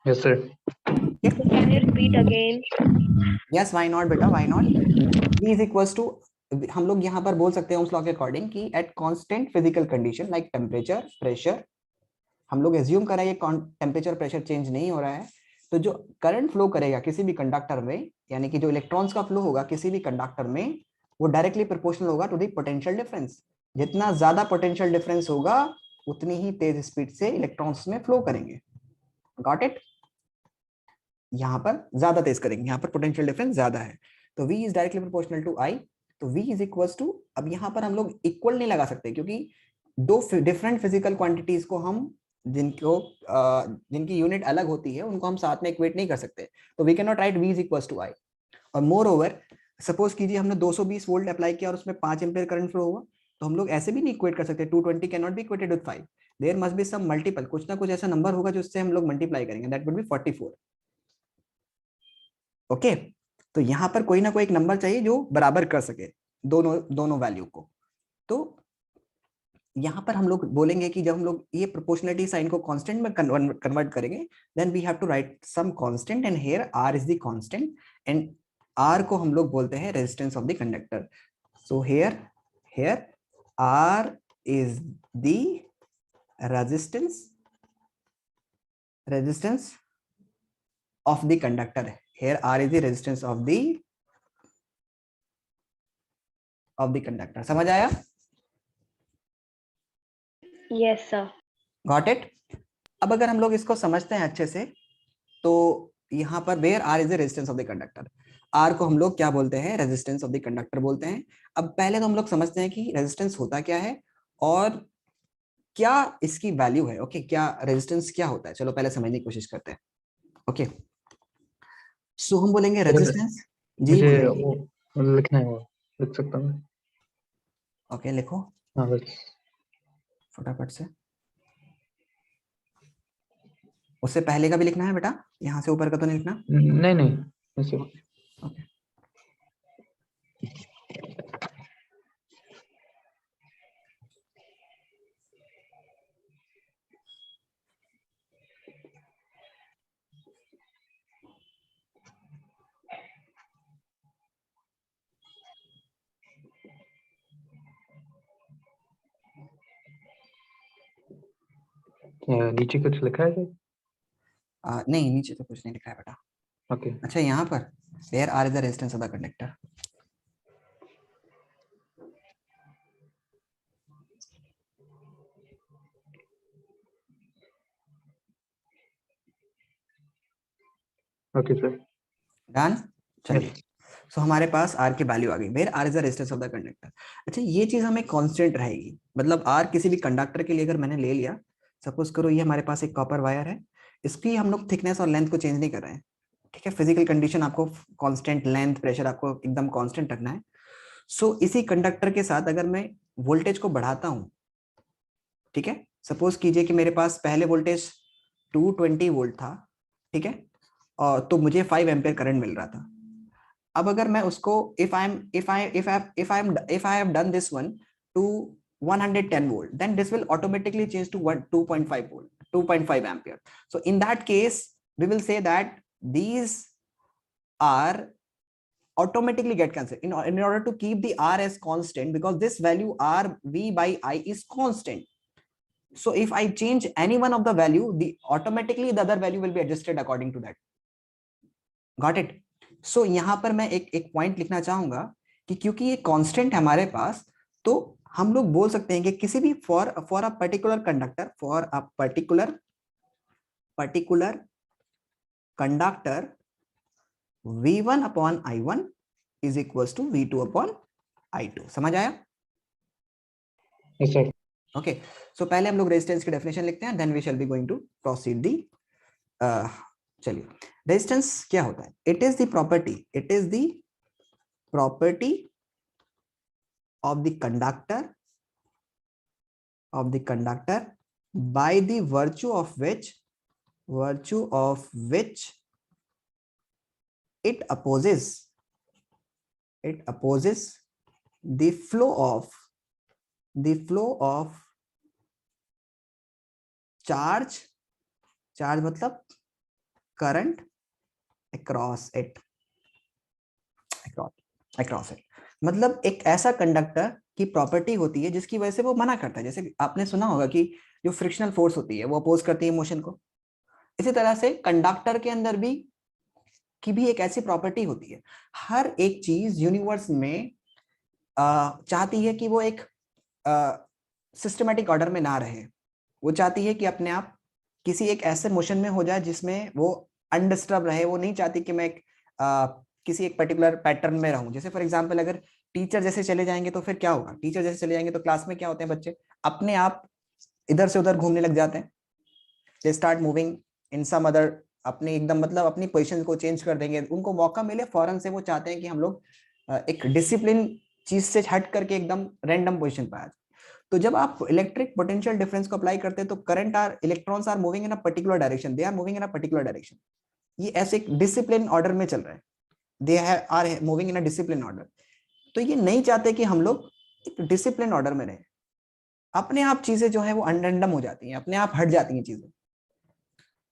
Yes, sir. Can you repeat again? Yes, why not बेटा, why not? V is equals to, हम लोग यहाँ पर बोल सकते हैं ओम्स लॉ के अकॉर्डिंग कि at constant physical condition like temperature, pressure, हम लोग एज्यूम कर रहे हैं टेम्परेचर प्रेशर चेंज नहीं हो रहा है, तो जो करंट फ्लो करेगा किसी भी कंडक्टर में, यानी कि जो इलेक्ट्रॉन्स का फ्लो होगा किसी भी कंडक्टर में, वो डायरेक्टली प्रोपोर्शनल होगा टू द पोटेंशियल डिफरेंस। जितना ज्यादा पोटेंशियल डिफरेंस होगा उतनी ही तेज स्पीड से इलेक्ट्रॉन्स में फ्लो करेंगे। Got it? यहाँ पर ज्यादा तेज करेंगे, यहाँ पर पोटेंशियल डिफरेंस ज्यादा है, तो V is directly proportional to I, तो V इज इक्वल्स टू, अब यहाँ पर हम लोग इक्वल नहीं लगा सकते क्योंकि दो डिफरेंट फिजिकल क्वांटिटीज को हम जिनकी यूनिट अलग होती है उनको हम साथ में इक्वेट नहीं कर सकते, तो we can not write V is equals to I। और मोर ओवर सपोज कीजिए हमने 220 वोल्ट अप्लाई किया और उसमें 5 एम्पीयर करंट फ्लो हुआ, तो हम लोग ऐसे भी नहीं इक्वेट कर सकते, 220 can not be equated with 5, there must be some multiple, कुछ ना कुछ ऐसा नंबर होगा जिससे हम लोग मल्टीप्लाई करेंगे, दैट वुड बी 44। ओके, तो यहाँ पर कोई ना कोई एक नंबर चाहिए जो बराबर कर सके दोनों वैल्यू को। तो यहाँ पर हम लोग बोलेंगे कि जब हम लोग ये प्रोपोर्शनलिटी साइन को कांस्टेंट में कन्वर्ट करेंगे, then we have to write some constant and here R is the constant and R को हम लोग बोलते हैं resistance of the conductor. So here R is the resistance of the conductor. Here R is the resistance of the conductor. समझ आया? Yes, sir. Got it? अब अगर हम लोग इसको समझते हैं अच्छे से, तो यहाँ पर where R is the resistance of the conductor, R को हम लोग क्या बोलते हैं? रेजिस्टेंस ऑफ द कंडक्टर बोलते हैं. अब पहले तो हम लोग समझते हैं कि रेजिस्टेंस होता क्या है और क्या इसकी वैल्यू है. ओके, क्या रेजिस्टेंस क्या होता है, चलो पहले समझने की कोशिश करते हैं. ओके, सो हम बोलेंगे रेजिस्टेंस. जी मुझे बोलिए. वो लिखना है, वो लिख सकता हूँ. ओके, लिखो हाँ बस. फटाफट से. उससे पहले का भी लिखना है बेटा, यहाँ से ऊपर का तो नहीं लिखना. नहीं ऐसे. ओके, नीचे कुछ लिखा है? नहीं नीचे तो कुछ नहीं लिखा है बेटा. ओके. अच्छा, यहाँ पर where R is the resistance of the conductor. Okay sir. Done. चलिए, सो हमारे पास R की वैल्यू आ गई. where R is the resistance of the conductor. अच्छा, ये चीज हमें कांस्टेंट रहेगी. मतलब R किसी भी कंडक्टर के लिए अगर मैंने ले लिया, सपोज करो ये हमारे पास एक कॉपर वायर है, इसकी हम लोग थिकनेस और लेंथ को चेंज नहीं कर रहे हैं. ठीक है, फिजिकल कंडीशन आपको कांस्टेंट, लेंथ, प्रेशर आपको एकदम कांस्टेंट रखना है. सो इसी कंडक्टर के साथ अगर मैं वोल्टेज को बढ़ाता हूं, ठीक है, सपोज कीजिए कि मेरे पास पहले वोल्टेज 220 वोल्ट था, ठीक है, और तो मुझे 5 एम्पियर करंट मिल रहा था. अब अगर मैं उसको if I have done this one to 110 volt, then this will automatically change to 2.5 volt, 2.5 ampere. So in that case we will say that these are automatically get cancelled in order to keep the R as constant, because this value R V by I is constant. So if I change any one of the value, the automatically the other value will be adjusted according to that. Got it? So यहाँ पर मैं एक point लिखना चाहूंगा कि क्योंकि ये constant है हमारे पास, तो हम लोग बोल सकते हैं कि किसी भी for a particular conductor, for a particular conductor V1 upon I1 is equals to V2 upon I2. समझ आया? Yes sir. ओके, सो पहले हम लोग रेजिस्टेंस की डेफिनेशन लिखते हैं, then we shall be going to proceed the. चलिए, रेजिस्टेंस क्या होता है? It is the property of the conductor by the virtue of which it opposes the flow of charge मतलब current across it. मतलब एक ऐसा कंडक्टर की property होती है जिसकी वजह से वो मना करता है. जैसे आपने सुना होगा कि जो फ्रिक्शनल फोर्स होती है वो अपोज करती है मोशन को, इसी तरह से कंडक्टर के अंदर भी एक ऐसी प्रॉपर्टी होती है. हर एक चीज यूनिवर्स में चाहती है कि वो एक सिस्टमेटिक ऑर्डर में ना रहे. वो चाहती है कि अपने आप किसी एक ऐसे मोशन में हो जाए जिसमें वो अनडिस्टर्ब रहे. वो नहीं चाहती कि मैं किसी एक पर्टिकुलर पैटर्न में रहूं. जैसे फॉर एग्जांपल अगर टीचर जैसे चले जाएंगे तो फिर क्या होगा? टीचर जैसे चले जाएंगे तो क्लास में क्या होते हैं, बच्चे अपने आप इधर से उधर घूमने लग जाते हैं. They start moving in some other, अपनी एकदम मतलब अपनी पोजीशन को चेंज कर देंगे. उनको मौका मिले फौरन से वो चाहते हैं कि हम लोग एक डिसिप्लिन चीज से हट करके एकदम रैंडम पोजीशन पर आ जाए. तो जब आप इलेक्ट्रिक पोटेंशियल डिफरेंस को अप्लाई करते हैं तो current electrons are moving in a particular direction, they are moving in a particular direction. ये ऐसे एक डिसिप्लिन ऑर्डर में चल रहा है. They are moving in a discipline order. तो ये नहीं चाहते कि हम लोग एक डिसिप्लिन ऑर्डर में रहें. अपने आप चीजें जो है वो अनरैंडम हो जाती हैं, अपने आप हट जाती हैं चीजें,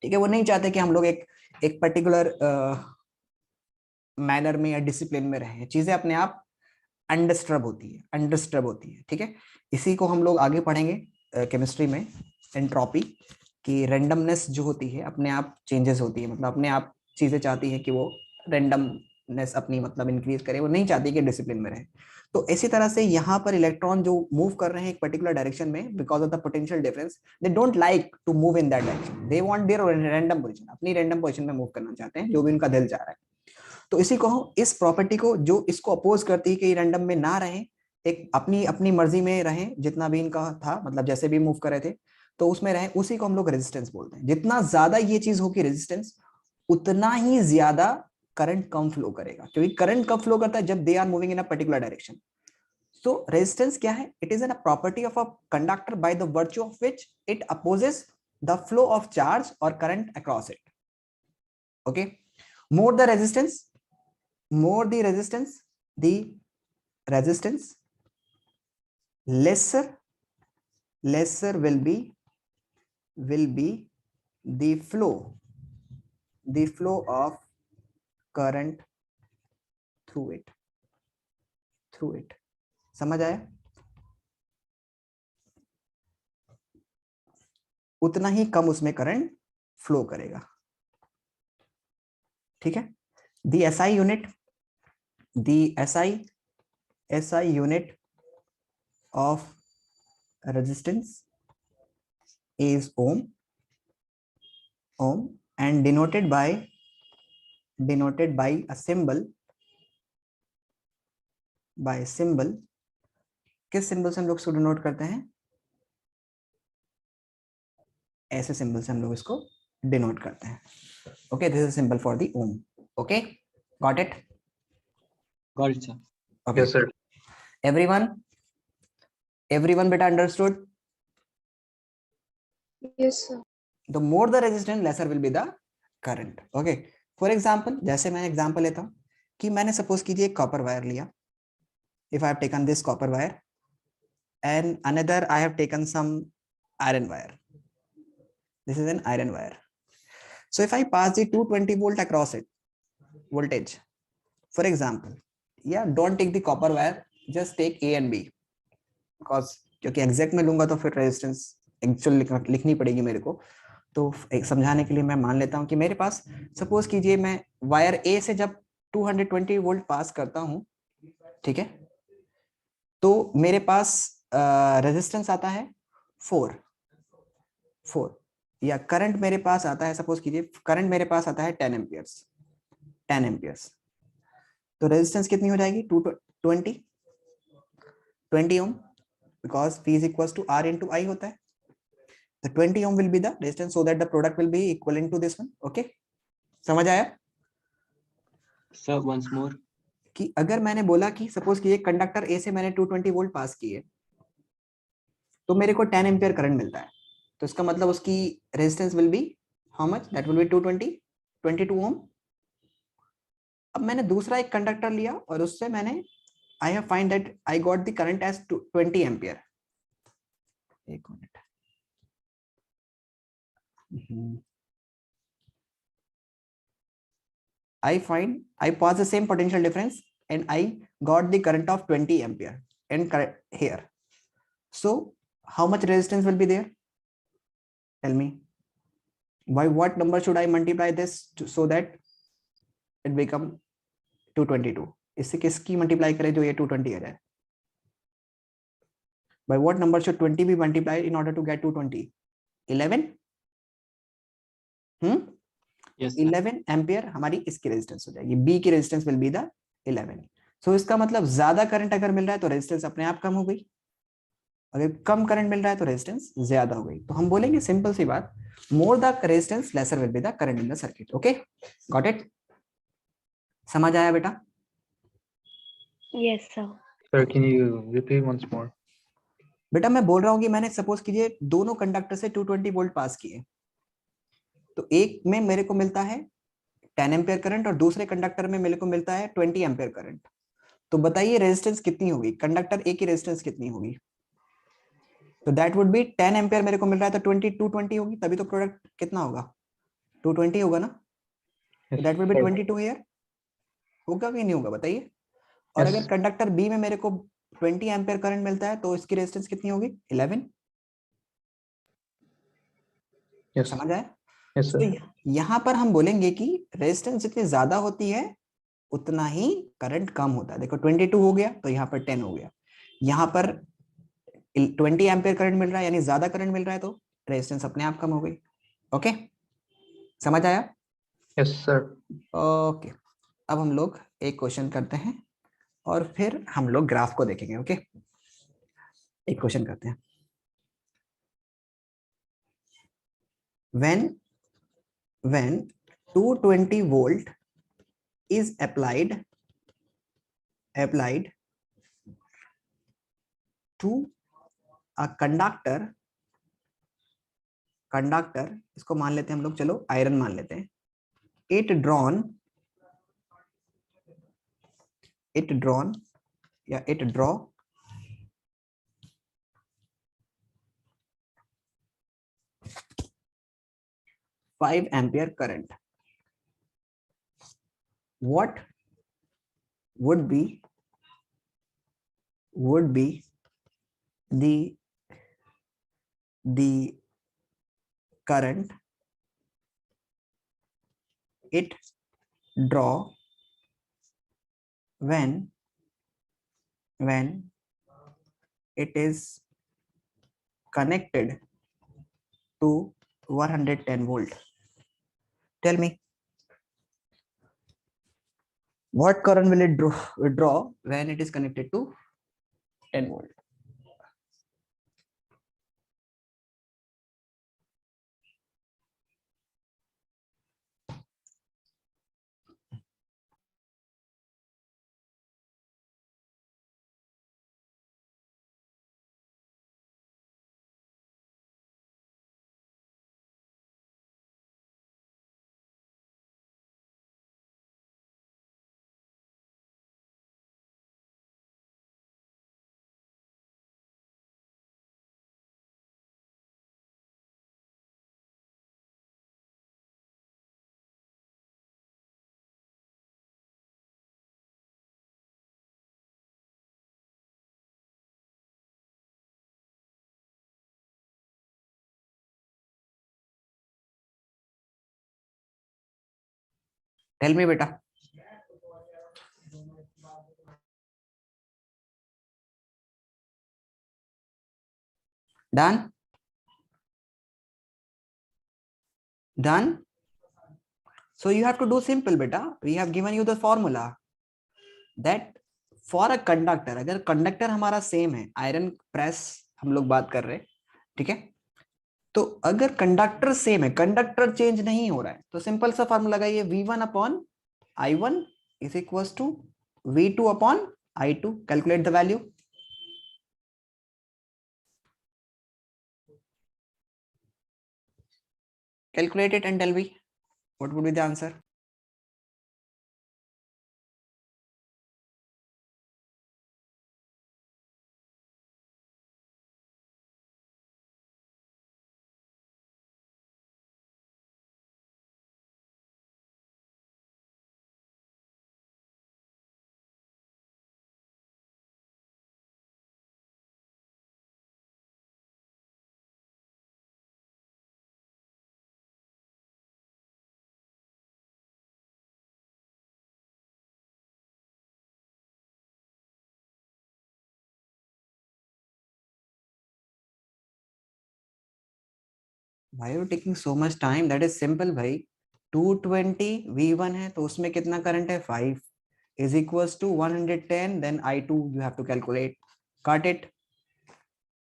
ठीक है। वो नहीं चाहते कि हम लोग एक पर्टिकुलर मैनर में या डिसिप्लिन में रहें, चीजें अपने आप अनडिस्टर्ब होती है, ठीक है। इसी को हम लोग आगे पढ़ेंगे केमिस्ट्री में, एंट्रोपी की रैंडमनेस जो होती है अपने आप चेंजेस होती है, मतलब अपने आप चीजें चाहती है कि वो रैंडमनेस अपनी मतलब इंक्रीज करे, वो नहीं चाहती कि डिसिप्लिन में रहे। तो इसी तरह से यहाँ पर इलेक्ट्रॉन जो मूव कर रहे हैं एक पर्टिकुलर डायरेक्शन में, because of the potential difference, they don't like to move in that direction, they want their random position, अपनी रैंडम पोजीशन में मूव करना चाहते हैं, जो भी उनका दिल चाह रहा है। तो इसी को इस प्रॉपर्टी को जो इसको अपोज करती है कि रैंडम में ना रहें, एक अपनी अपनी मर्जी में रहें, जितना भी इनका था मतलब जैसे भी मूव कर रहे थे तो उसमें रहें, उसी को हम लोग रेजिस्टेंस बोलते हैं। जितना ज्यादा ये चीज होगी रेजिस्टेंस, उतना ही ज्यादा करंट कम फ्लो करेगा, क्योंकि करंट कब फ्लो करता है, जब they are moving in a particular direction. So resistance क्या है? It is an property of a conductor by the virtue of which it opposes the flow of charge और current across it. Okay, more the resistance, more the resistance, lesser will be the flow of current through it। समझ आया? उतना ही कम उसमें current flow करेगा, ठीक है। the SI unit of resistance is ohm and denoted by a symbol, किस symbol से हम लोग इसको डिनोट करते हैं? ऐसे सिंबल से हम लोग इसको डिनोट करते हैं। Okay, this is symbol for the ohm. Okay, got it? Got it, sir. Okay Yes, sir. everyone beta understood? Yes, sir. The more the resistance, lesser will be the current. Okay, for example, जैसे मैं example लेता हूं कि मैंने suppose कीजिए एक copper wire लिया, if I have taken this copper wire and another I have taken some iron wire, this is an iron wire. So if I pass the 220 volt across it, voltage, for example, yeah, don't take the copper wire, just take A and B, because क्योंकि exact में लूंगा तो फिर resistance actual लिखनी पड़ेगी मेरे को। तो एक समझाने के लिए मैं मान लेता हूं कि मेरे पास सपोज कीजिए मैं वायर ए से जब 220 वोल्ट पास करता हूं, ठीक है, तो मेरे पास रेजिस्टेंस आता है 4 या करंट मेरे पास आता है, सपोज कीजिए करंट मेरे पास आता है 10 एम्पियर्स। तो रेजिस्टेंस कितनी हो जाएगी? 20 ओम, because V is equals to R into I होता है। The 20 ohm will be the resistance, so that the product will be equivalent to this one. Okay, समझ आया? Sir, once more. कि अगर मैंने बोला कि सपोज कि एक कंडक्टर ए से मैंने 220 वोल्ट पास किए तो मेरे को 10 एम्पियर करंट मिलता है, तो इसका मतलब उसकी resistance will be how much? That will B 22 ओम। अब मैंने दूसरा एक कंडक्टर लिया और उससे मैंने I have find that I got the current as 20 ampere. एक minute, I pass the same potential difference and I got the current of 20 ampere and here. So how much resistance will be there? Tell me. By what number should I multiply this so that it become 222? इससे किसकी multiply करें जो ये 220 आ जाए? By what number should 20 be multiplied in order to get 220? 11? Yes, sir. 11 ampere हमारी इसकी resistance हो जाएगी, बी की रेजिस्टेंस विल बी द 11। सो इसका मतलब ज्यादा करंट अगर मिल रहा है तो रेजिस्टेंस अपने आप कम हो गई, अगर कम करंट मिल रहा है तो रेजिस्टेंस ज्यादा हो गई। तो हम बोलेंगे सिंपल सी बात, more the resistance laser will be the current in the circuit. Okay, got it? समझ आया बेटा? Yes, sir. Sir, can you repeat once more? बेटा मैं बोल रहा हूँ कि मैंने सपोज कीजिए दोनों कंडक्टर से 220 वोल्ट पास किए, तो एक में मेरे को मिलता है 10 एम्पियर करंट और दूसरे कंडक्टर में मेरे को मिलता है 20 एम्पियर करंट। तो बताइए रेजिस्टेंस कितनी होगी? कंडक्टर ए की रेजिस्टेंस कितनी होगी? तो दैट वुड बी 10 एम्पियर मेरे को मिल रहा है, तो 220 होगी, तभी तो प्रोडक्ट कितना होगा, 220 होगा ना, Yes, that will B sir. 22 here, होगा कि नहीं होगा बताइए। और Yes. अगर कंडक्टर बी में मेरे को 20 एम्पियर करंट मिलता है तो इसकी रेजिस्टेंस कितनी होगी, 11। Yes. समझ आया? Yes, तो sir. यहाँ पर हम बोलेंगे कि रेजिस्टेंस जितनी ज्यादा होती है उतना ही करंट कम होता है। देखो 22 हो गया तो यहाँ पर 10 हो गया, यहाँ पर 20 एम्पियर करंट मिल रहा है यानी ज्यादा करंट मिल रहा है, तो रेजिस्टेंस अपने आप कम हो गई। ओके, समझ आया? Yes, sir. ओके, अब हम लोग एक क्वेश्चन करते हैं और फिर हम लोग ग्राफ को देखेंगे। ओके, एक क्वेश्चन करते हैं। when 220 volt is applied to a conductor, इसको मान लेते हैं हम लोग, चलो आयरन मान लेते हैं, it drawn या it draw 5 ampere current, what would be the current it draw when it is connected to 110 volt? Tell me, what current will it draw when it is connected to 10 volt? Tell me beta. Done? So you have to do simple beta. We have given you the formula that for a conductor, अगर conductor हमारा same है, iron press हम लोग बात कर रहे हैं, ठीक है, तो अगर कंडक्टर सेम है, कंडक्टर चेंज नहीं हो रहा है, तो सिंपल सा फॉर्मूला लगाइए, V1 upon I1 is equals to V2 upon I2. Calculate the value. Calculate it and tell me what would be the answer. Why are you taking so much time? That is simple भाई. 220 V1 है तो उसमें कितना current है, 5 is equals to 110, then I2 you have to calculate. Cut it.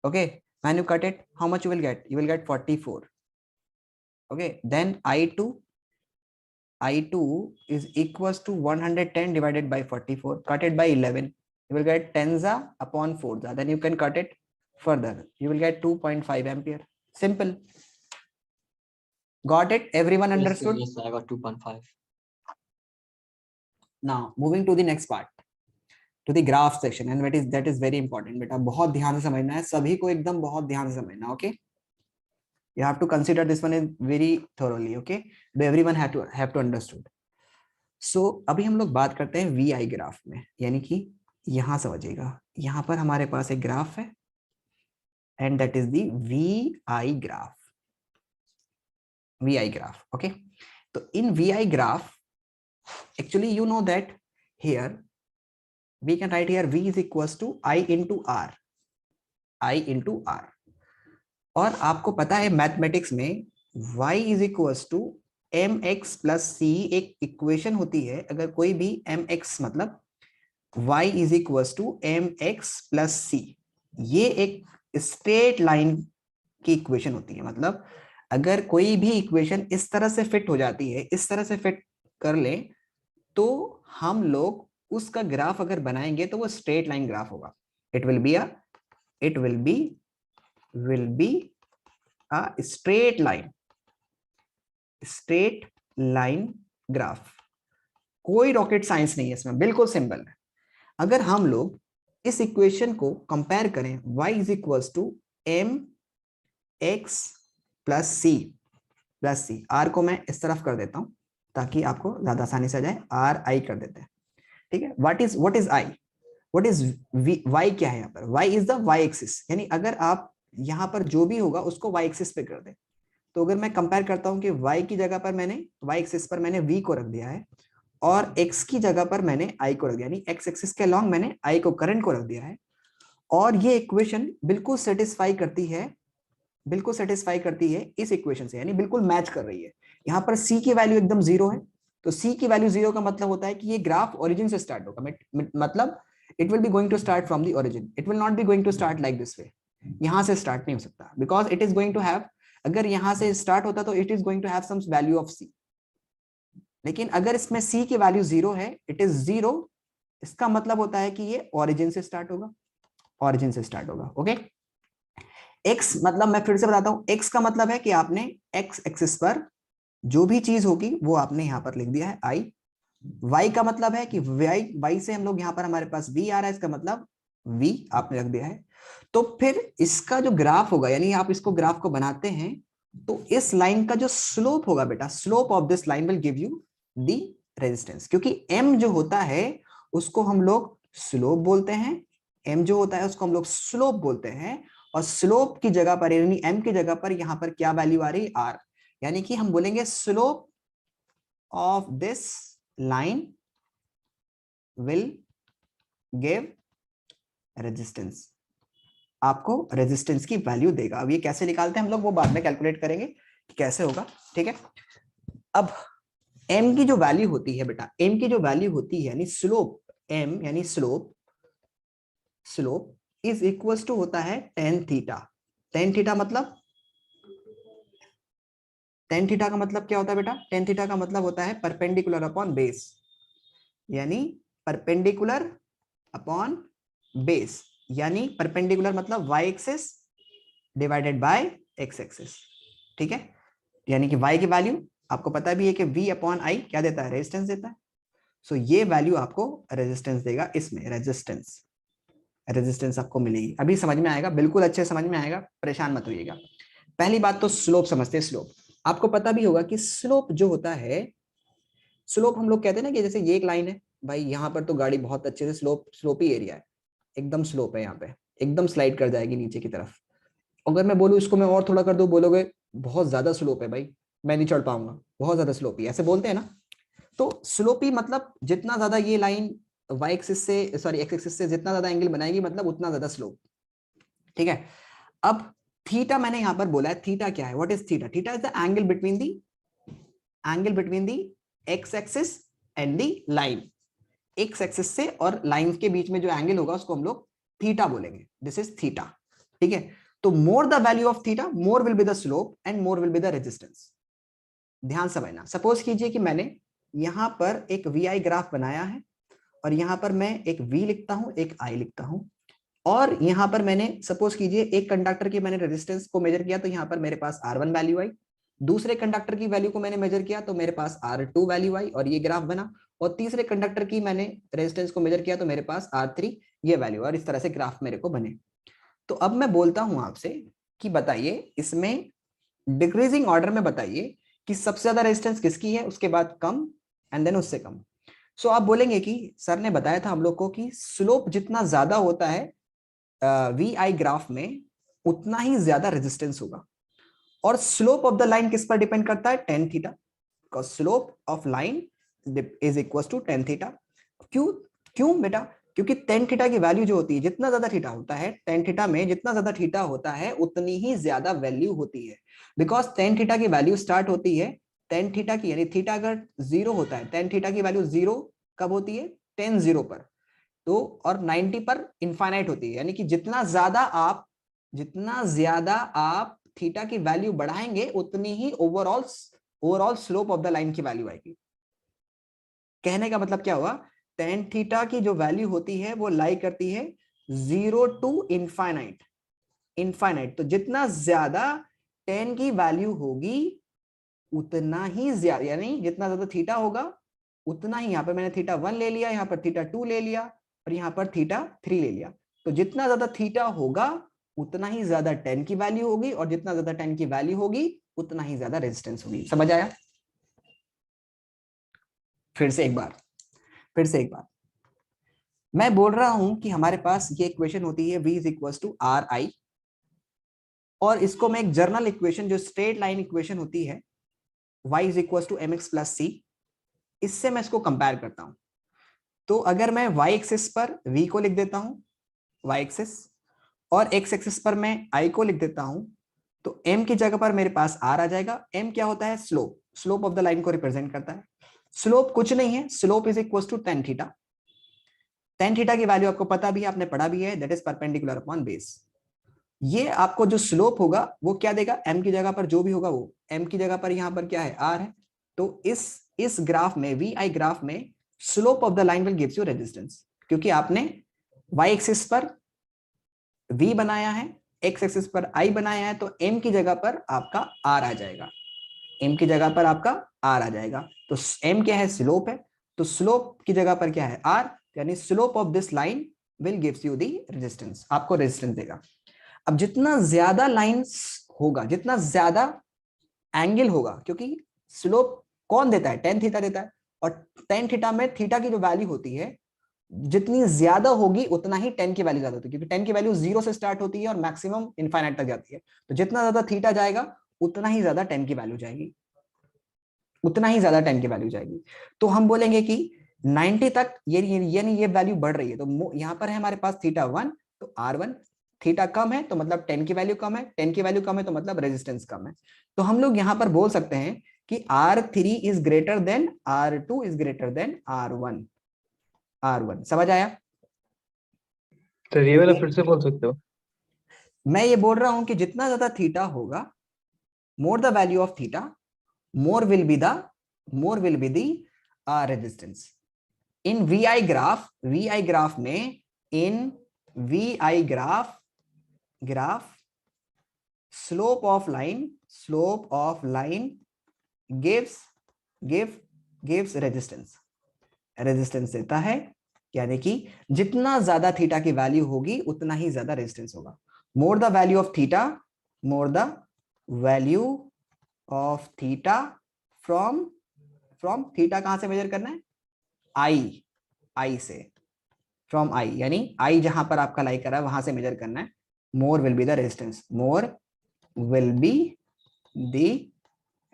Okay, when you cut it, how much you will get? You will get 44. Okay, then I2 is equals to 110 divided by 44. Cut it by 11. You will get 10 upon 4. Then you can cut it further. You will get 2.5 ampere. Simple. Got it? Everyone understood? Yes, sir, I got 2.5. Now moving to the next part. To the graph section and that is very important बेटा, बहुत ध्यान से समझना है सभी को, एकदम बहुत ध्यान से समझना. Okay, you have to consider this one is very thoroughly. Okay, everyone have to understood. So अभी हम लोग बात करते हैं VI ग्राफ में, यानी कि यहां समझिएगा, यहां पर हमारे पास एक ग्राफ है and that is the VI graph. VI graph. Okay, तो इन VI graph actually you know that here we can write here V is equals to I into R. I into R. और आपको पता है mathematics में y is equals to mx plus c एक equation होती है. अगर कोई भी mx मतलब y is equals to mx plus c, ये एक स्ट्रेट लाइन की इक्वेशन होती है. मतलब अगर कोई भी इक्वेशन इस तरह से फिट हो जाती है, इस तरह से फिट कर ले, तो हम लोग उसका ग्राफ अगर बनाएंगे तो वो स्ट्रेट लाइन ग्राफ होगा. It will B a straight line graph. कोई रॉकेट साइंस नहीं है इसमें, बिल्कुल सिंपल है. अगर हम लोग इस इक्वेशन को कंपेयर करें, y is equals to mx plus c, r को मैं इस तरफ कर देता हूं ताकि आपको ज्यादा आसानी से आ जाए, r i कर देते हैं. ठीक है, what is i, what is y क्या है यहाँ पर, y is the y axis. यानी अगर आप यहाँ पर जो भी होगा उसको y एक्सिस पे कर दे, तो अगर मैं कंपेयर करता हूं कि y की जगह पर मैंने y एक्सिस पर मैंने v को रख दिया है और x की जगह पर मैंने i को रख दिया, यानी x एक्सिस के अलोंग मैंने i को, करंट को रख दिया है, और ये इक्वेशन बिल्कुल सेटिस्फाई करती है इस इक्वेशन से, यानी बिल्कुल मैच कर रही है. यहाँ पर c की वैल्यू एकदम 0 है, तो c की वैल्यू 0 का मतलब होता है कि ये ग्राफ ओरिजिन से स्टार्ट होगा. मतलब it will be going to start from the origin, it will not be going to start like this way. यहां से स्टार्ट नहीं हो सकता, because it is going to have, अगर यहां से स्टार्ट होता तो it is going to have some value of c. लेकिन अगर इसमें c की वैल्यू 0 है, इट इज 0, इसका मतलब होता है कि ये ओरिजिन से स्टार्ट होगा. ओके, x मतलब मैं फिर से बताता हूं, x का मतलब है कि आपने x एक्सिस पर जो भी चीज होगी वो आपने यहां पर लिख दिया है i. y का मतलब है कि y से हम लोग यहां पर हमारे पास v आ रहा है, इसका मतलब v आपने रख दिया है. तो फिर इसका जो ग्राफ होगा, यानी आप इसको ग्राफ को बनाते हैं, तो इस लाइन का जो स्लोप होगा बेटा, slope of this line will give you the resistance. क्योंकि m जो होता है उसको हम लोग स्लोप बोलते हैं, m जो होता है उसको हम लोग स्लोप बोलते हैं, और स्लोप की जगह पर, यानी m की जगह पर यहां पर क्या वैल्यू आ रही है, r. यानी कि हम बोलेंगे slope of this line will give resistance, आपको रेजिस्टेंस की वैल्यू देगा. अब ये कैसे निकालते हैं हम लोग, वो बाद में कैलकुलेट करेंगे कि कैसे होगा. ठीक है, अब m की जो वैल्यू होती है बेटा, m की जो वैल्यू होती है, यानी स्लोप, m यानी स्लोप इज इक्वल्स टू होता है tan थीटा. tan थीटा का मतलब क्या होता है बेटा, tan थीटा का मतलब होता है परपेंडिकुलर अपॉन बेस, यानी परपेंडिकुलर अपॉन बेस, यानी परपेंडिकुलर मतलब y axis divided by x axis. ठीक है, यानी कि y की वैल्यू आपको पता भी है कि v अपॉन i क्या देता है, रेजिस्टेंस देता है. सो ये वैल्यू आपको रेजिस्टेंस देगा, इसमें रेजिस्टेंस आपको मिलेगी. अभी समझ में आएगा, बिल्कुल अच्छे समझ में आएगा, परेशान मत होइएगा. पहली बात तो स्लोप समझते हैं. स्लोप आपको पता भी होगा कि स्लोप जो होता है, स्लोप हम लोग कहते हैं ना कि जैसे ये एक लाइन है भाई, यहाँ पर तो गाड़ी बहुत अच्छे से स्लोपी एरिया है, एकदम स्लोप है, यहाँ पे एकदम स्लाइड कर जाएगी नीचे की तरफ. अगर मैं बोलूँ इसको मैं और थोड़ा कर दूं, बोलोगे बहुत ज्यादा स्लोप है भाई, मैं नहीं चढ़ पाऊंगा, बहुत ज्यादा स्लोपी, ऐसे बोलते हैं ना. तो स्लोपी मतलब जितना ज्यादा ये लाइन y एक्सिस से, सॉरी x एक्सिस से जितना ज्यादा एंगल बनाएगी, मतलब उतना ज्यादा स्लोप. ठीक है, अब थीटा मैंने यहां पर बोला है, थीटा क्या है, what is theta? Theta is the angle between the x axis and the line. x axis से और लाइन के बीच में जो एंगल होगा उसको हम लोग थीटा बोलेंगे. This is theta. ठीक है, तो more the value of theta, more will be the slope and more will be the resistance. ध्यान समझना. सपोज कीजिए कि मैंने यहां पर एक VI ग्राफ बनाया है और यहां पर मैं एक V लिखता हूं, एक I लिखता हूं, और यहां पर मैंने सपोज कीजिए एक कंडक्टर की मैंने रेजिस्टेंस को मेजर किया, तो यहां पर मेरे पास R1 वैल्यू आई. दूसरे कंडक्टर की वैल्यू को मैंने मेजर किया तो मेरे पास R2 वैल्यू आई, और ये ग्राफ बना. और तीसरे कंडक्टर की मैंने रेजिस्टेंस को मेजर किया तो मेरे पास R3 ये वैल्यू, और इस तरह से ग्राफ मेरे को बने। तो अब मैं बोलता हूं आपसे कि बताइए इसमें डिक्रीजिंग ऑर्डर में बताइए कि सबसे ज्यादा रेजिस्टेंस किसकी है, उसके बाद कम, एंड देन उससे कम। सो आप बोलेंगे कि सर ने बताया था हम लोग को कि स्लोप जितना ज्यादा होता है VI ग्राफ में उतना ही ज्यादा रेजिस्टेंस होगा। और स्लोप ऑफ द लाइन किस पर डिपेंड करता है, tan theta, because slope of line is equal to tan theta. क्यों क्यों बेटा, क्योंकि tan थीटा की वैल्यू जो होती है, जितना ज्यादा थीटा होता है, tan थीटा में जितना ज्यादा थीटा होता है उतनी ही ज्यादा वैल्यू होती है। बिकॉज tan थीटा की वैल्यू स्टार्ट होती है, tan थीटा की यानी थीटा अगर 0 होता है, tan थीटा की वैल्यू 0 कब होती है, tan 0 पर, तो और 90 पर इनफाइनाइट होती है। यानी कि जितना ज्यादा आप थीटा की वैल्यू बढ़ाएंगे उतनी ही overall slope of the line की वैल्यू आएगी। कहने का मतलब क्या हुआ, tan थीटा की जो वैल्यू होती है वो लाई करती है 0 टू इनफाइनाइट। तो जितना ज्यादा tan की वैल्यू होगी उतना ही ज्यादा, यानी जितना ज्यादा थीटा होगा उतना ही, यहां पर मैंने थीटा 1 ले लिया, यहां पर थीटा 2 ले लिया, और यहां पर थीटा 3 ले लिया। तो जितना ज्यादा थीटा होगा उतना ही ज्यादा tan की वैल्यू होगी, और जितना ज्यादा tan की वैल्यू होगी उतना ही ज्यादा रेजिस्टेंस होगी। समझ आया? फिर से एक बार मैं बोल रहा हूं कि हमारे पास ये इक्वेशन होती है V is equal to RI, और इसको मैं एक जर्नल इक्वेशन जो स्ट्रेट लाइन इक्वेशन होती है Y is equal to mx plus c, इससे मैं इसको कंपेयर करता हूं। तो अगर मैं y एक्सिस पर v को लिख देता हूं, y एक्सिस, और x एक्सिस पर मैं i को लिख देता हूं, तो m की जगह पर मेरे पास r आ जाएगा। m क्या होता है, स्लोप ऑफ द लाइन को रिप्रेजेंट करता है। स्लोप कुछ नहीं है, slope is equal to tan theta. tan theta की वैल्यू आपको पता भी है, आपने पढ़ा भी है, that is perpendicular upon base. ये आपको जो स्लोप होगा वो क्या देगा, m की जगह पर जो भी होगा वो, m की जगह पर यहां पर क्या है, r है। तो इस ग्राफ में, VI ग्राफ में, slope of the line will gives you resistance, क्योंकि आपने y एक्सिस पर v बनाया है, x एक्सिस पर i बनाया है, तो m की जगह पर आपका r आ जाएगा, m की जगह पर आपका r आ जाएगा। तो m क्या है, स्लोप है, तो स्लोप की जगह पर क्या है, r, यानी slope of this line will gives you the resistance, आपको रेजिस्टेंस देगा। अब जितना ज्यादा लाइंस होगा, जितना ज्यादा एंगल होगा, क्योंकि स्लोप कौन देता है, tan थीटा देता है, और tan थीटा में थीटा की जो वैल्यू होती है जितनी ज्यादा होगी उतना ही tan की वैल्यू ज्यादा होती है, क्योंकि tan की वैल्यू 0 से स्टार्ट होती है और मैक्सिमम इनफाइनाइट तक जाती है। तो जितना ज्यादा थीटा जाएगा उतना ही ज्यादा tan की वैल्यू जाएगी, उतना ही ज्यादा tan की वैल्यू जाएगी। तो हम बोलेंगे कि 90 तक यानी ये वैल्यू बढ़ रही है, तो यहाँ पर है हमारे पास थीटा 1, तो R1, थीटा कम है तो मतलब tan की वैल्यू कम है, tan की वैल्यू कम है तो मतलब रेजिस्टेंस कम है। तो हम लोग यहां पर बोल सकते हैं कि R3 is greater than R2 is greater than R1। समझ आया? सर ये वाला फिर से बोल सकते हो? मैं ये बोल रहा हूं कि जितना ज्यादा थीटा होगा, more the value of theta, more will be the resistance. In VI graph में, in VI graph slope of line gives resistance देता है, यानी कि जितना ज्यादा थीटा की वैल्यू होगी उतना ही ज्यादा रेजिस्टेंस होगा। more the value of theta from theta कहां से मेजर करना है, I से, फ्रॉम I, यानी I जहां पर आपका लाई कर रहा है वहां से मेजर करना है। More will be the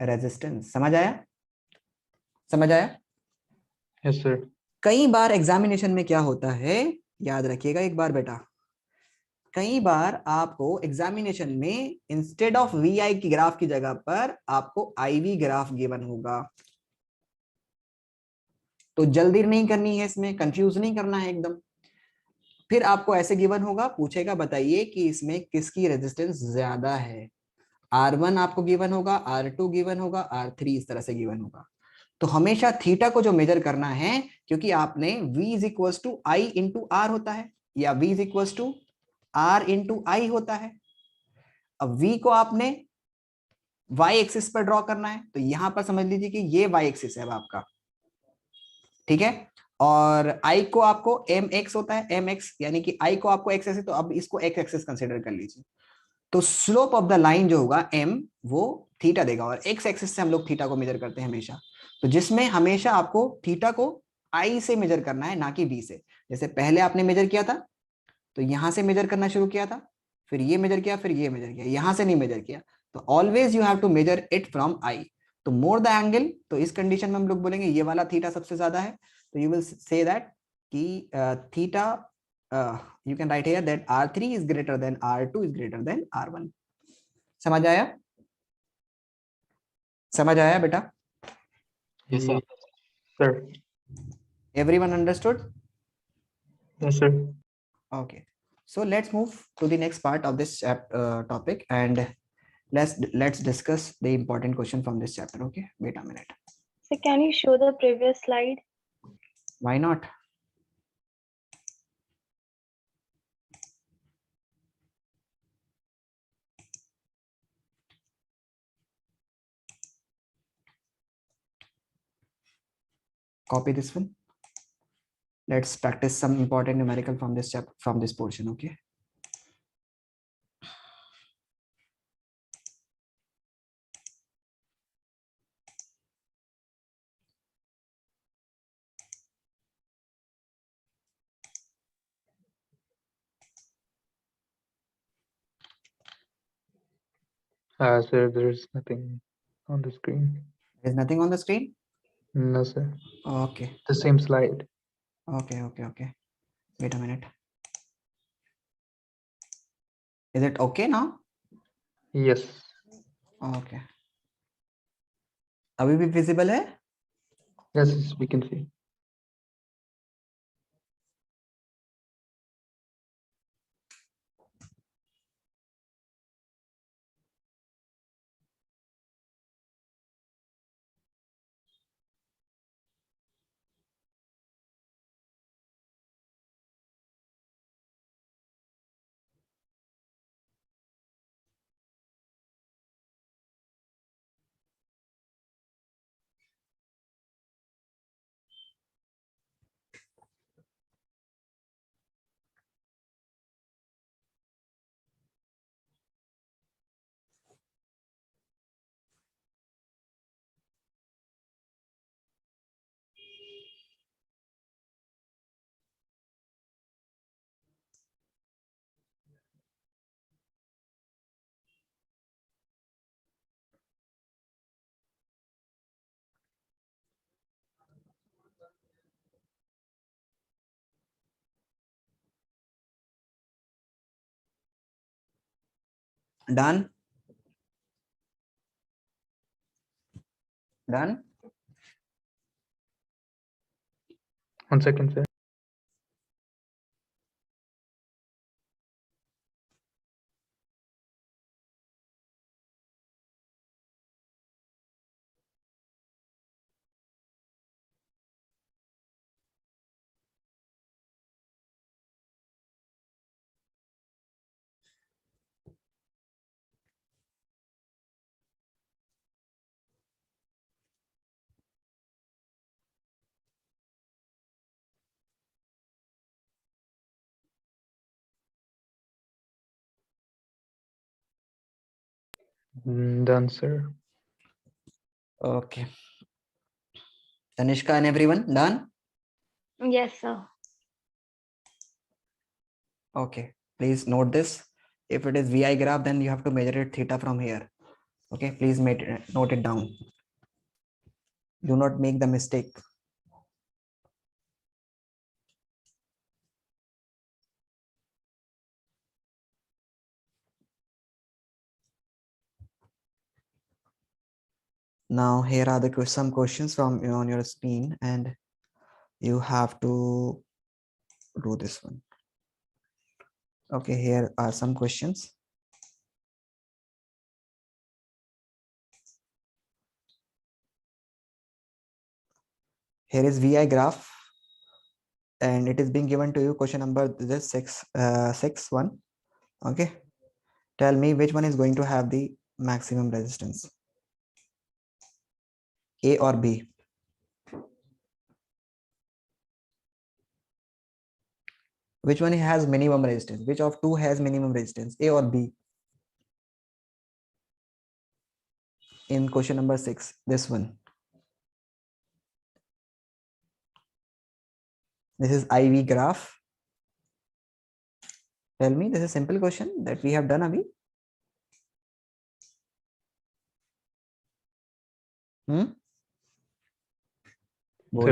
resistance, समझ आया? Yes sir. कई बार एग्जामिनेशन में क्या होता है, याद रखिएगा एक बार बेटा, कई बार आपको एग्जामिनेशन में इंस्टेड ऑफ VI की ग्राफ की जगह पर आपको IV ग्राफ गिवन होगा। तो जल्दी नहीं करनी है, इसमें कंफ्यूज नहीं करना है एकदम। फिर आपको ऐसे गिवन होगा, पूछेगा बताइए कि इसमें किसकी रेजिस्टेंस ज्यादा है। R1 आपको गिवन होगा, R2 गिवन होगा, R3 इस तरह से गिवन होगा। तो हमेशा थीटा को जो मेजर करना है, क्योंकि आपने V is equal to I into R होता है, या V is equal to R into I होता है। अब V को आपने Y एक्सिस पर ड्रॉ करना है, तो यहां पर समझ लीजिए कि ये Y एक्सिस है अब आपका, ठीक है। और आई को आपको एम एक्स होता है, एम एक्स यानी कि आई को आपको एक्स एक्सिस, तो अब इसको एक्स एक्सिस कंसिडर कर लीजिए। तो स्लोप ऑफ द लाइन जो होगा एम, वो थीटा देगा, और एक्स एक्सिस से हम लोग थीटा को मेजर करते हैं हमेशा। तो जिसमें हमेशा आपको थीटा को आई से मेजर करना है, ना कि बी से। जैसे पहले आपने मेजर किया था, तो यहां से मेजर करना शुरू किया था, फिर ये मेजर किया, फिर ये मेजर किया, यहां से नहीं मेजर किया। तो always you have to measure it from I. तो मोर द एंगल, तो इस कंडीशन में हम लोग बोलेंगे ये वाला थीटा सबसे ज्यादा है, तो यू विल से दैट कि theta, you can right here that R3 is greater than R2 is greater than R1। समझ आया? समझ आया बेटा? Yes, sir. Sir. Everyone understood? Yes, sir. Okay. So let's move to the next part of this topic, and let's discuss the important question from this chapter. Okay, wait a minute. So can you show the previous slide? Why not? Copy this one. Let's practice some important numerical from this chapter, from this portion. Okay. Sir, there's nothing on the screen. There's nothing on the screen. No, sir. Okay. The same slide. Okay. Okay. Okay. Wait a minute. Is it okay now? Yes. Okay. अभी भी visible है? Yes, we can see. Done. Done. 1 second, sir. Done, sir. Okay. Tanishka and everyone done? Yes, sir. Okay. Please note this. If it is VI graph, then you have to measure it theta from here. Okay. Please note it down. Do not make the mistake. Now here are some questions from on your screen, and you have to do this one. Okay, here are some questions. Here is VI graph, and it is being given to you. Question number this 6.1. Okay, tell me which one is going to have the maximum resistance, A or B? Which one has minimum resistance? Which of two has minimum resistance, A or B? In question number 6, this one. This is IV graph. Tell me, this is a simple question that we have done, Abhi. So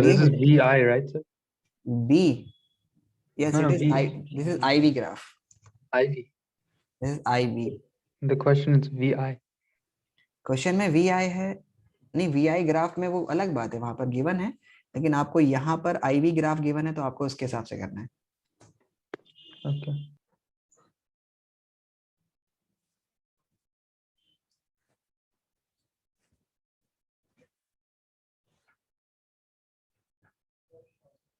this is बोलिए. VI, right, sir? B. Yes, No, it is V. This is IV graph. IV. This is IV. The question is VI. Question में VI है नहीं, VI graph में वो अलग बात है, वहां पर गिवन है, लेकिन आपको यहाँ पर IV ग्राफ गिवन है तो आपको उसके हिसाब से करना है. Okay.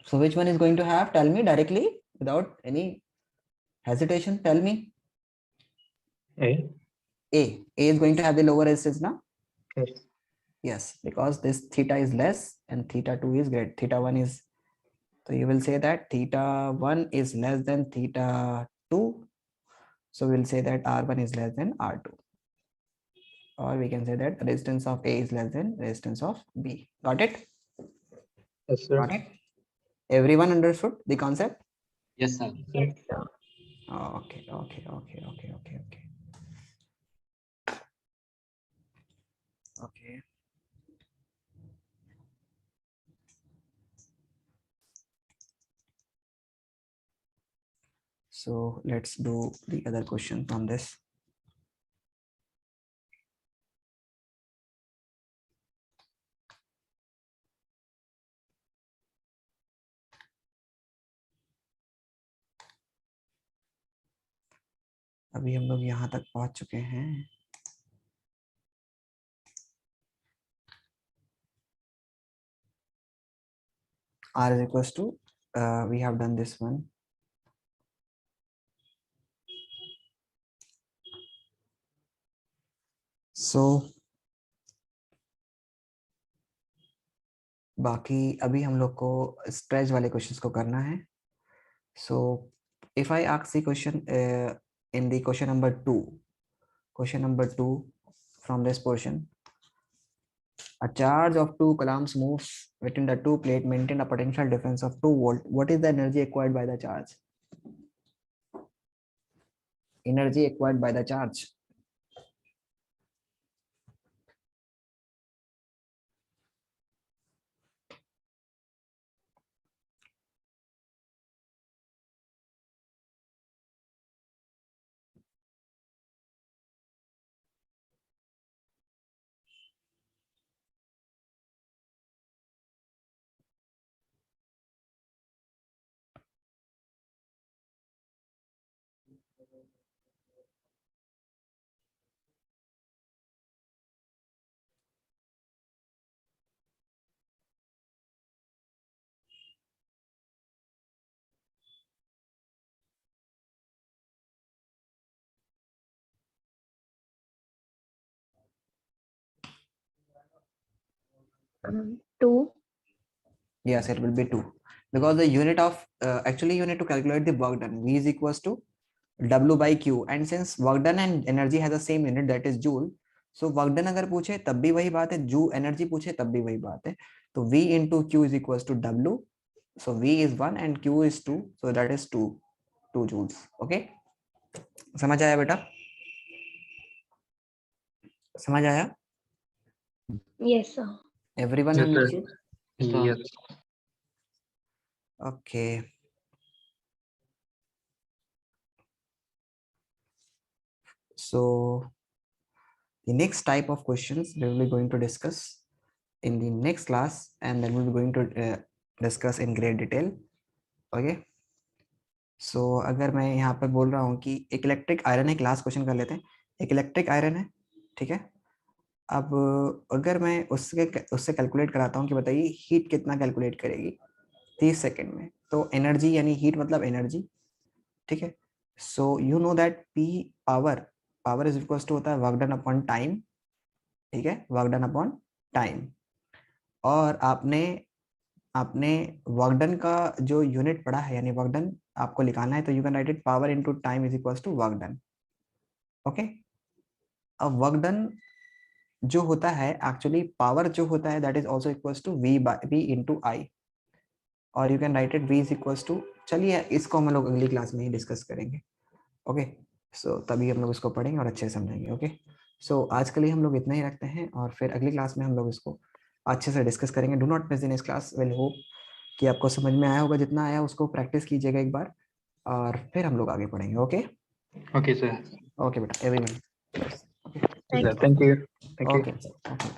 So which one is going to have? Tell me directly without any hesitation. Tell me. A. A is going to have the lower resistance now. Yes. Yes, because this theta is less and theta 2 is great. Theta 1 is, so you will say that theta 1 is less than theta 2. So we'll say that R1 is less than R2. Or we can say that resistance of A is less than resistance of B. Got it? Yes, sir. Got it? Everyone understood the concept? Yes, sir. Yes, sir. Okay. Okay. So let's do the other question from this. अभी हम लोग यहाँ तक पहुंच चुके हैं. R is equals to, we have done this one. So बाकी अभी हम लोग को स्ट्रेच वाले क्वेश्चंस को करना है. So if I ask the question in the question number 2 from this portion, a charge of 2 coulombs moves between the two plates, maintain a potential difference of 2 volt. What is the energy acquired by the charge? Energy acquired by the charge. Two. Yes, it will be 2 because the unit of actually you need to calculate the work done. V is equals to W by Q, and since work done and energy has the same unit, that is joule. So work done अगर पूछे तब भी वही बात है, जो energy पूछे तब भी वही बात है. तो V into Q is equals to W. So V is 1 and Q is 2. So that is 2 joules. Okay. समझ आया बेटा? समझ आया? Yes, sir. Everyone Yes, sir. understood? Yes. Okay. So the next type of questions we will be going to discuss in the next class, and then we'll be going to discuss in great detail. Okay. So अगर मैं यहाँ पे बोल रहा हूँ कि एक electric iron है, क्लास क्वेश्चन कर लेते हैं. एक इलेक्ट्रिक आयरन है, ठीक है. अब अगर मैं उससे कैलकुलेट कराता हूँ कि बताइए हीट कितना कैलकुलेट करेगी 30 सेकेंड में. तो एनर्जी यानी हीट मतलब एनर्जी, ठीक है. So you know that P power is equals to होता है वर्क डन अपॉन टाइम, ठीक है, वर्क डन अपॉन टाइम. और आपने आपने वर्क डन का जो यूनिट पढ़ा है, यानी वर्क डन आपको निकालना है, तो you can write it power into time is equals to work done. Okay, अब वर्क डन जो होता है एक्चुअली पावर जो होता है that is also equals to v into I, और you can write it v is equals to, चलिए इसको हम लोग अगली क्लास में ही डिस्कस करेंगे. ओके, सो तभी हम लोग इसको पढ़ेंगे और अच्छे से समझेंगे. ओके, सो आज के लिए हम लोग इतना ही रखते हैं, और फिर अगली क्लास में हम लोग इसको अच्छे से डिस्कस करेंगे. डू नॉट मिस इन इस क्लास. विल होप कि आपको समझ में आया होगा, जितना आया उसको प्रैक्टिस कीजिएगा एक बार, और फिर हम लोग आगे पढ़ेंगे. Okay Okay, sir. ओके बेटा, everyone. Thank you. Thank you. Okay.